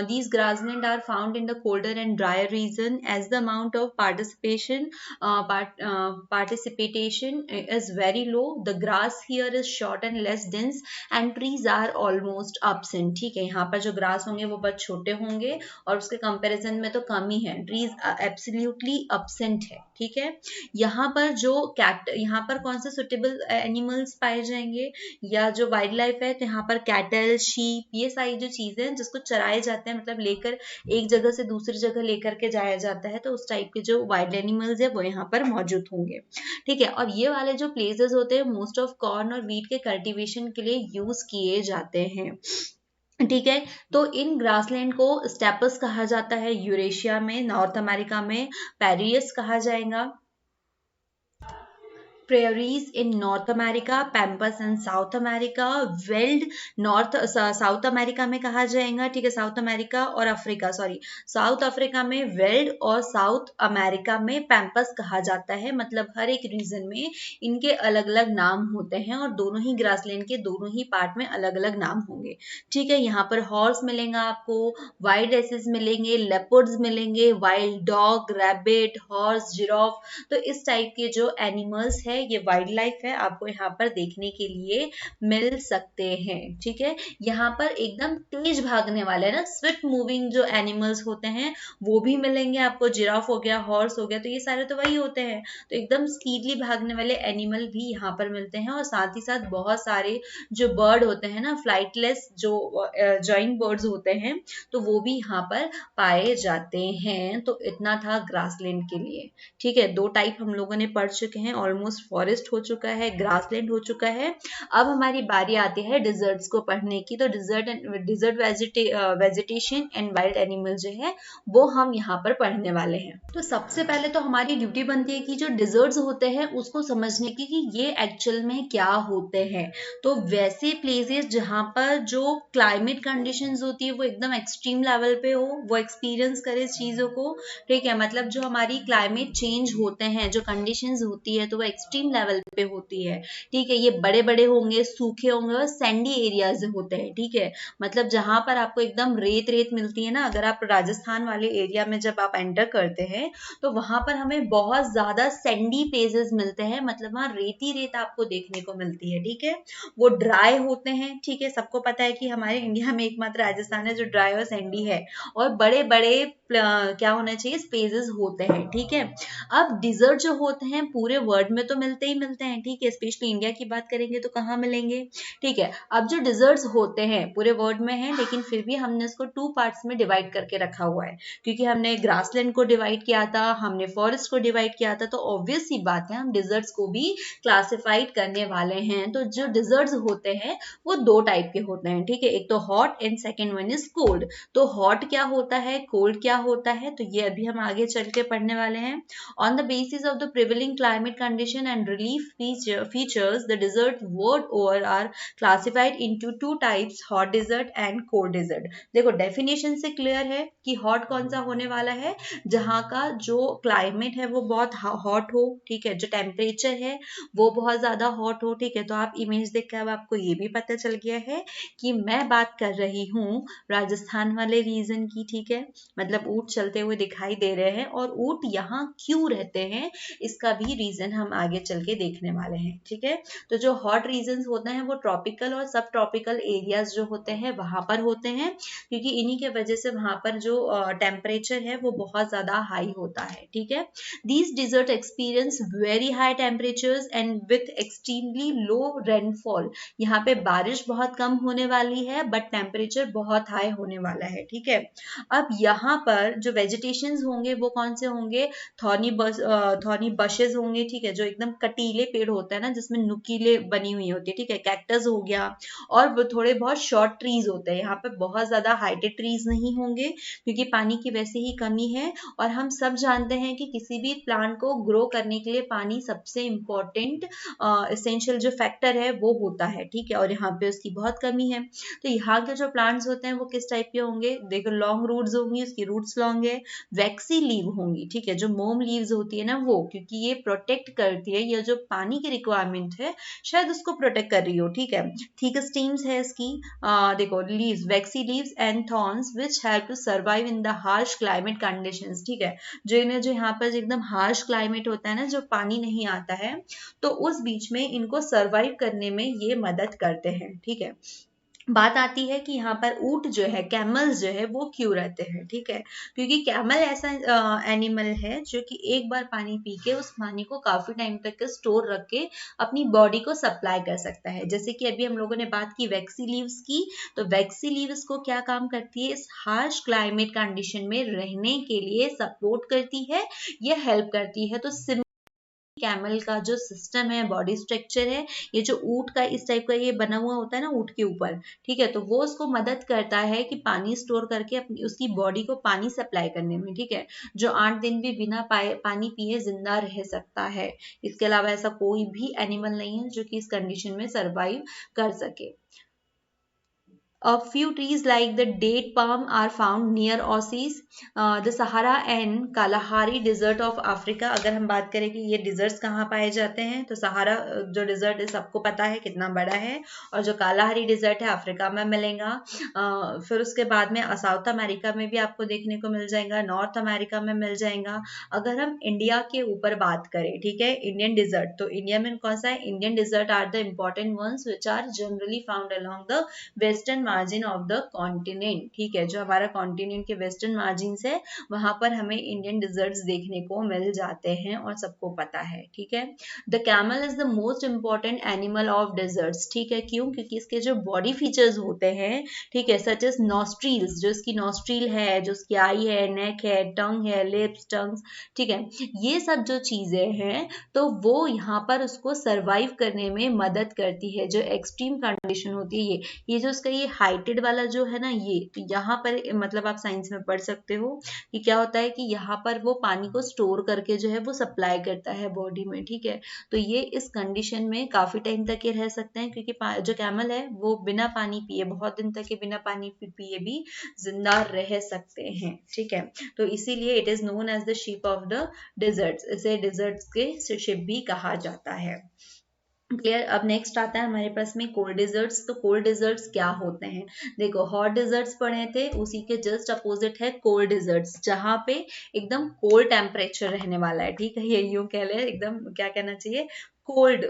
S1: These grasslands are found in the colder and drier region as the amount of participation is very low. The grass here is short and less dense and trees are almost absent। ठीक है, यहाँ पर जो grass होंगे वो बहुत छोटे होंगे और उसके कंपैरिजन में तो कम ही है, ट्रीज एब्सोल्युटली absent है। ठीक है, यहाँ पर जो यहाँ पर कौन से सुटेबल एनिमल्स पाए जाएंगे या जो वाइल्ड लाइफ है, तो यहाँ पर कैटल, शीप, ये सारी जो चीजें हैं जिसको चराए जाते हैं, मतलब लेकर एक जगह से दूसरी जगह लेकर के जाया जाता है, तो उस टाइप के जो वाइल्ड एनिमल्स है वो यहाँ पर मौजूद होंगे। ठीक है, और ये वाले जो प्लेसेस होते हैं मोस्ट ऑफ कॉर्न और वीट के कल्टीवेशन के लिए यूज किए जाते हैं। ठीक है, तो इन ग्रासलैंड को स्टेपस कहा जाता है यूरेशिया में, नॉर्थ अमेरिका में पैरियस कहा जाएगा, prairies in North America, Pampas in South America, Wild North South America में कहा जाएगा। ठीक है, साउथ अमेरिका और अफ्रीका, साउथ अफ्रीका में वेल्ड और साउथ अमेरिका में पैम्पस कहा जाता है। मतलब हर एक रीजन में इनके अलग अलग नाम होते हैं और दोनों ही ग्रासलैंड के दोनों ही पार्ट में अलग अलग नाम होंगे। ठीक है, यहाँ पर हॉर्स मिलेगा आपको, वाइल्ड एसेस मिलेंगे, लेपर्ड्स मिलेंगे, wild dog, rabbit, horse, giraffe, तो इस टाइप के जो एनिमल्स है ये वाइल्ड लाइफ है, आपको यहाँ पर देखने के लिए मिल सकते हैं। ठीक है, यहाँ पर एकदम तेज भागने वाले ना, स्विफ्ट मूविंग जो एनिमल्स होते हैं वो भी मिलेंगे आपको, जिराफ हो गया, हॉर्स हो गया, तो ये सारे तो वही होते हैं, तो एकदम स्पीडली भागने वाले एनिमल भी यहाँ पर मिलते हैं। और साथ ही साथ बहुत सारे जो बर्ड होते हैं ना, फ्लाइटलेस जो जॉइंट बर्ड्स होते हैं, तो वो भी यहाँ पर पाए जाते हैं। तो इतना था ग्रासलैंड के लिए। ठीक है, 2 टाइप हम लोगों ने पढ़ चुके हैं, ऑलमोस्ट फॉरेस्ट हो चुका है, ग्रासलैंड हो चुका है। अब हमारी बारी आती है डिजर्ट्स को पढ़ने की। तो desert vegetation and wild animal जो है वो हम यहाँ पर पढ़ने वाले हैं। तो सबसे पहले तो हमारी ड्यूटी बनती है कि जो डिजर्ट्स होते हैं उसको समझने की कि ये एक्चुअल में क्या होते हैं। तो वैसे प्लेसेस जहाँ पर जो क्लाइमेट कंडीशंस होती है वो एकदम एक्सट्रीम लेवल पे हो, वो एक्सपीरियंस करे इस चीजों को। ठीक है, मतलब जो हमारी क्लाइमेट चेंज होते हैं, जो कंडीशंस होती है, तो वो एक्सट्रीम लेवल पे होती है, ठीक है। ये बड़े बड़े होंगे, सूखे होंगे और सैंडी एरियाज होते हैं, ठीक है। मतलब जहां पर आपको एकदम रेत रेत मिलती है ना, अगर आप राजस्थान वाले एरिया में जब आप एंटर करते हैं तो वहां पर हमें बहुत ज्यादा सैंडी पेजेस मिलते हैं, मतलब वहां रेती रेत आपको देखने को मिलती है, ठीक है। वो ड्राई होते हैं, ठीक है। सबको पता है कि हमारे इंडिया में एकमात्र राजस्थान है जो ड्राई और सैंडी है, और बड़े बड़े क्या होना चाहिए, स्पेसेस होते हैं, ठीक है। अब डिजर्ट जो होते हैं पूरे वर्ल्ड में तो मिलते ही मिलते हैं, ठीक है। स्पेशली इंडिया की बात करेंगे तो कहाँ मिलेंगे, ठीक है। अब जो डिजर्ट्स होते हैं पूरे वर्ल्ड में है, लेकिन फिर भी हमने इसको 2 पार्ट्स में डिवाइड करके रखा हुआ है, क्योंकि हमने ग्रासलैंड को डिवाइड किया था, हमने फॉरेस्ट को डिवाइड किया था, तो ऑब्वियस सी बात है हम डिजर्ट्स को भी क्लासिफाइड करने वाले हैं। तो जो डिजर्ट्स होते हैं वो 2 टाइप के होते हैं, ठीक है। एक तो hot and second one is cold. तो हॉट क्या होता है, कोल्ड क्या होता है, तो ये अभी हम आगे चल के पढ़ने वाले हैं। On the basis of the prevailing climate condition and relief features, the desert world over are classified into 2 types, hot desert and cold desert. देखो डेफिनेशन से क्लियर है कि हॉट कौन सा होने वाला है, जहाँ का जो क्लाइमेट है वो बहुत हॉट हो, ठीक है। जो टेम्परेचर है वो बहुत ज्यादा हॉट हो, ठीक है। तो आप इमेज देख कर अब आपको ये भी पता चल गया है कि मैं बात कर रही हूँ राजस्थान वाले रीजन की, ठीक है। मतलब ऊंट चलते हुए दिखाई दे रहे हैं, और ऊंट यहाँ क्यों रहते हैं इसका भी रीजन हम आगे चल के देखने वाले हैं, ठीक है। तो जो हॉट रीजन होते हैं वो ट्रॉपिकल और सब ट्रॉपिकल एरियाज जो होते हैं वहां पर होते हैं, क्योंकि इन्हीं के वजह से वहां पर जो टेम्परेचर है वो बहुत ज्यादा हाई होता है, ठीक है। These desert experience very high temperatures and with extremely low rainfall. यहाँ पे बारिश बहुत कम होने वाली है बट टेम्परेचर बहुत हाई होने वाला है, ठीक है। अब यहाँ पर जो वेजिटेशंस होंगे वो कौन से होंगे, थॉर्नी बशेज होंगे, ठीक है। जो एकदम कटीले पेड़ होते हैं ना, जिसमें नुकीले बनी हुई होती है, ठीक है। कैक्टस हो गया, और वो थोड़े बहुत शॉर्ट ट्रीज होते हैं। यहाँ पे बहुत ज्यादा हाइटेड ट्रीज नहीं होंगे, क्योंकि पानी की वैसे ही कमी है, और हम सब जानते हैं कि किसी भी प्लांट को ग्रो करने के लिए पानी सबसे इम्पोर्टेंट एसेंशियल जो फैक्टर है वो होता है, ठीक है। और यहाँ पे उसकी बहुत कमी है। तो यहाँ के जो प्लांट्स होते हैं वो किस टाइप के होंगे, देखो लॉन्ग रूट्स होंगी, उसकी रूट्स लॉन्ग है, वैक्सी लीव होंगी, ठीक है। जो मोम लीव्स होती है ना वो, क्योंकि ये प्रोटेक्ट करती है, ये जो पानी की रिक्वायरमेंट है शायद उसको प्रोटेक्ट कर रही हो, ठीक है। थिक स्टीम्स है इसकी, देखो leaves, waxy leaves and thorns which help to survive in the harsh climate conditions, ठीक है। जो यहाँ पर एकदम हार्श क्लाइमेट होता है ना, जो पानी नहीं आता है, तो उस बीच में इनको सर्वाइव करने में ये मदद करते हैं, ठीक है। बात आती है कि यहाँ पर ऊंट जो है, कैमल्स जो है वो क्यों रहते हैं, ठीक है। क्योंकि कैमल ऐसा एनिमल है जो कि एक बार पानी पी के उस पानी को काफी टाइम तक स्टोर रख के अपनी बॉडी को सप्लाई कर सकता है। जैसे कि अभी हम लोगों ने बात की वैक्सी लीव्स की, तो वैक्सी लीव्स को क्या काम करती है, इस हार्श क्लाइमेट कंडीशन में रहने के लिए सपोर्ट करती है, ये हेल्प करती है। तो कैमल का जो सिस्टम है, बॉडी स्ट्रक्चर है, ये जो ऊंट का इस टाइप का ये बना हुआ होता है ना ऊंट के ऊपर, ठीक है। तो वो उसको मदद करता है कि पानी स्टोर करके अपनी उसकी बॉडी को पानी सप्लाई करने में, ठीक है। जो 8 दिन भी बिना पानी पिए जिंदा रह सकता है। इसके अलावा ऐसा कोई भी एनिमल नहीं है जो कि इस कंडीशन में सर्वाइव कर सके। A few trees like the date palm are found near Aussies, the Sahara and Kalahari desert of Africa। अगर हम बात करें कि ये डिजर्ट्स कहाँ पाए जाते हैं, तो सहारा जो डिजर्ट है सबको पता है कितना बड़ा है, और जो कालाहारी डिजर्ट है अफ्रीका में मिलेगा। फिर उसके बाद में साउथ अमेरिका में भी आपको देखने को मिल जाएगा, नॉर्थ अमेरिका में मिल जाएगा। अगर हम इंडिया के ऊपर बात करें, ठीक है, इंडियन डिजर्ट, तो इंडिया में कौन सा है, Indian desert are the important ones which are generally found along the western margin of the continent, ठीक है। जो हमारा कॉन्टिनेंट के वेस्टर्न मार्जिन है वहां पर हमें इंडियन डिजर्ट्स देखने को मिल जाते हैं, और सबको पता है, ठीक है। The camel is the most important animal of deserts, ठीक है। क्यों, क्योंकि इसके जो बॉडी फीचर्स होते हैं, ठीक है, सच एज नॉस्ट्रील्स, जो इसकी नॉस्ट्रील है, जो इसकी आई है, नेक है, टंग है, लिप्स, टंग्स, ठीक है, ये सब जो चीजें हैं तो वो यहाँ पर उसको सर्वाइव करने में मदद करती है। जो एक्सट्रीम कंडीशन होती है, ये जो उसका ये हाइटेड वाला जो है ना, ये तो यहाँ पर मतलब आप साइंस में पढ़ सकते हो कि क्या होता है कि यहाँ पर वो पानी को स्टोर करके जो है वो सप्लाई करता है बॉडी में, ठीक है। तो ये इस कंडीशन में काफी टाइम तक ये रह सकते हैं, क्योंकि जो कैमल है वो बिना पानी पिए, बहुत दिन तक ये बिना पानी पिए भी जिंदा रह सकते हैं, ठीक है। तो इसीलिए it is known as the ship of the deserts, इसे डिजर्ट्स के शिप भी कहा जाता है। क्लियर। अब नेक्स्ट आता है हमारे पास में कोल्ड डिजर्ट्स। तो कोल्ड डिजर्ट्स क्या होते हैं? देखो, हॉट डिजर्ट्स पढ़े थे, उसी के जस्ट अपोजिट है कोल्ड डिजर्ट्स, जहाँ पे एकदम कोल्ड टेम्परेचर रहने वाला है, ठीक है। ये यूं कह ले, एकदम क्या कहना चाहिए, कोल्ड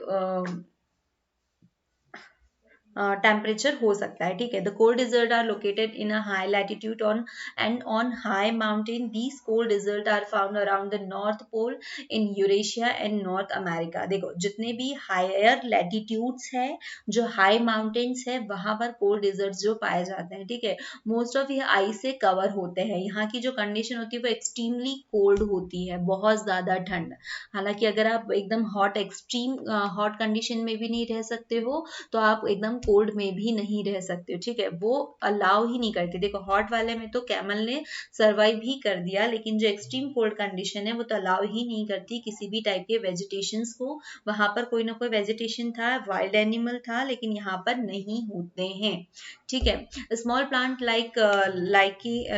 S1: टेम्परेचर हो सकता है, ठीक है। The cold desert are located in a high latitude on high mountain. These cold desert are found around the north pole in Eurasia and North America. देखो, जितने भी हायर लैटिट्यूड्स है, जो हाई माउंटेन्स है, वहां पर कोल्ड डिजर्ट जो पाए जाते हैं, ठीक है। मोस्ट ऑफ ये आइस से कवर होते हैं। यहाँ की जो कंडीशन होती है वो एक्सट्रीमली कोल्ड होती है, बहुत ज्यादा ठंड। हालांकि अगर आप एकदम हॉट, एक्सट्रीम हॉट कंडीशन में भी नहीं रह सकते हो, तो आप एकदम कोल्ड में भी नहीं रह सकते हो, ठीक है। वो अलाउ ही नहीं करते। देखो, हॉट वाले में तो कैमल ने सर्वाइव ही कर दिया, लेकिन जो एक्सट्रीम कोल्ड कंडीशन है वो तो अलाउ ही नहीं करती किसी भी टाइप के वेजिटेशंस को। वहां पर कोई ना कोई वेजिटेशन था, वाइल्ड एनिमल था, लेकिन यहाँ पर नहीं होते हैं, ठीक है। Small plant like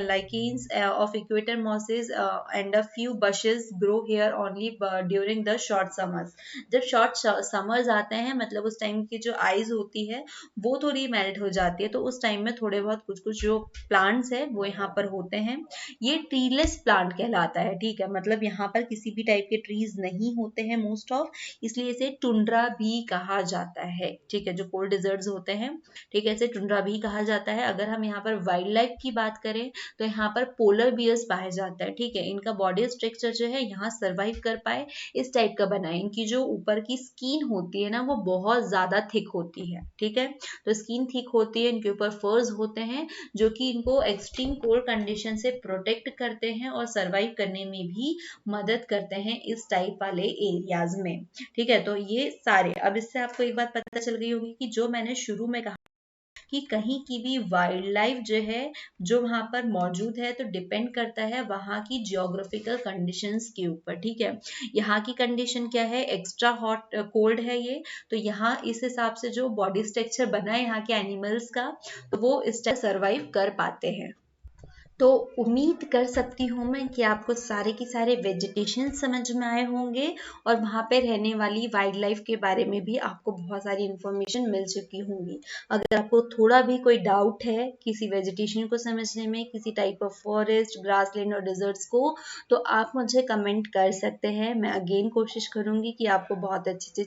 S1: lichens of equator mosses and a few buses grow here only during the short summers. जब शॉर्ट समर्स आते हैं, मतलब उस टाइम की जो आइज होती है वो थोड़ी मेल्ट हो जाती है, तो उस टाइम में थोड़े बहुत कुछ कुछ जो प्लांट्स है वो यहाँ पर होते हैं। ये ट्रीलेस प्लांट कहलाता है, ठीक है। मतलब यहाँ पर किसी भी टाइप के ट्रीज नहीं होते हैं मोस्ट ऑफ, इसलिए इसे टुंड्रा भी कहा जाता है, ठीक है। जो कोल्ड डिजर्ट्स होते हैं, ठीक है, इसे टुंड्रा भी कहा जाता है। अगर हम यहाँ पर वाइल्ड लाइफ की बात करें तो यहाँ पर पोलर बियर्स पाए जाते हैं, ठीक है। इनका बॉडी स्ट्रक्चर जो है यहाँ सर्वाइव कर पाए इस टाइप का बना है। इनकी जो ऊपर की स्किन होती है ना, वो बहुत ज्यादा थिक होती है, ठीक है। तो स्किन थिक होती है, इनके ऊपर फर्स होते हैं जो कि इनको एक्सट्रीम कोल्ड कंडीशन से प्रोटेक्ट करते हैं और सरवाइव करने में भी मदद करते हैं इस टाइप वाले एरियाज में, ठीक है। तो ये सारे, अब इससे आपको एक बात पता चल गई होगी कि जो मैंने शुरू में कहा कि कहीं की भी वाइल्ड लाइफ जो है, जो वहां पर मौजूद है, तो डिपेंड करता है वहां की जियोग्राफिकल कंडीशंस के ऊपर, ठीक है। यहाँ की कंडीशन क्या है, एक्स्ट्रा हॉट कोल्ड है ये, तो यहाँ इस हिसाब से जो बॉडी स्ट्रक्चर बना है यहाँ के एनिमल्स का, तो वो इस टाइप सर्वाइव कर पाते हैं। तो उम्मीद कर सकती हूँ मैं कि आपको सारे के सारे वेजिटेशन समझ में आए होंगे, और वहाँ पे रहने वाली वाइल्ड लाइफ के बारे में भी आपको बहुत सारी इन्फॉर्मेशन मिल चुकी होंगी। अगर आपको थोड़ा भी कोई डाउट है किसी वेजिटेशन को समझने में, किसी टाइप ऑफ फॉरेस्ट, ग्रासलैंड और डिजर्ट्स को, तो आप मुझे कमेंट कर सकते हैं। मैं अगेन कोशिश करूंगी कि आपको बहुत अच्छे से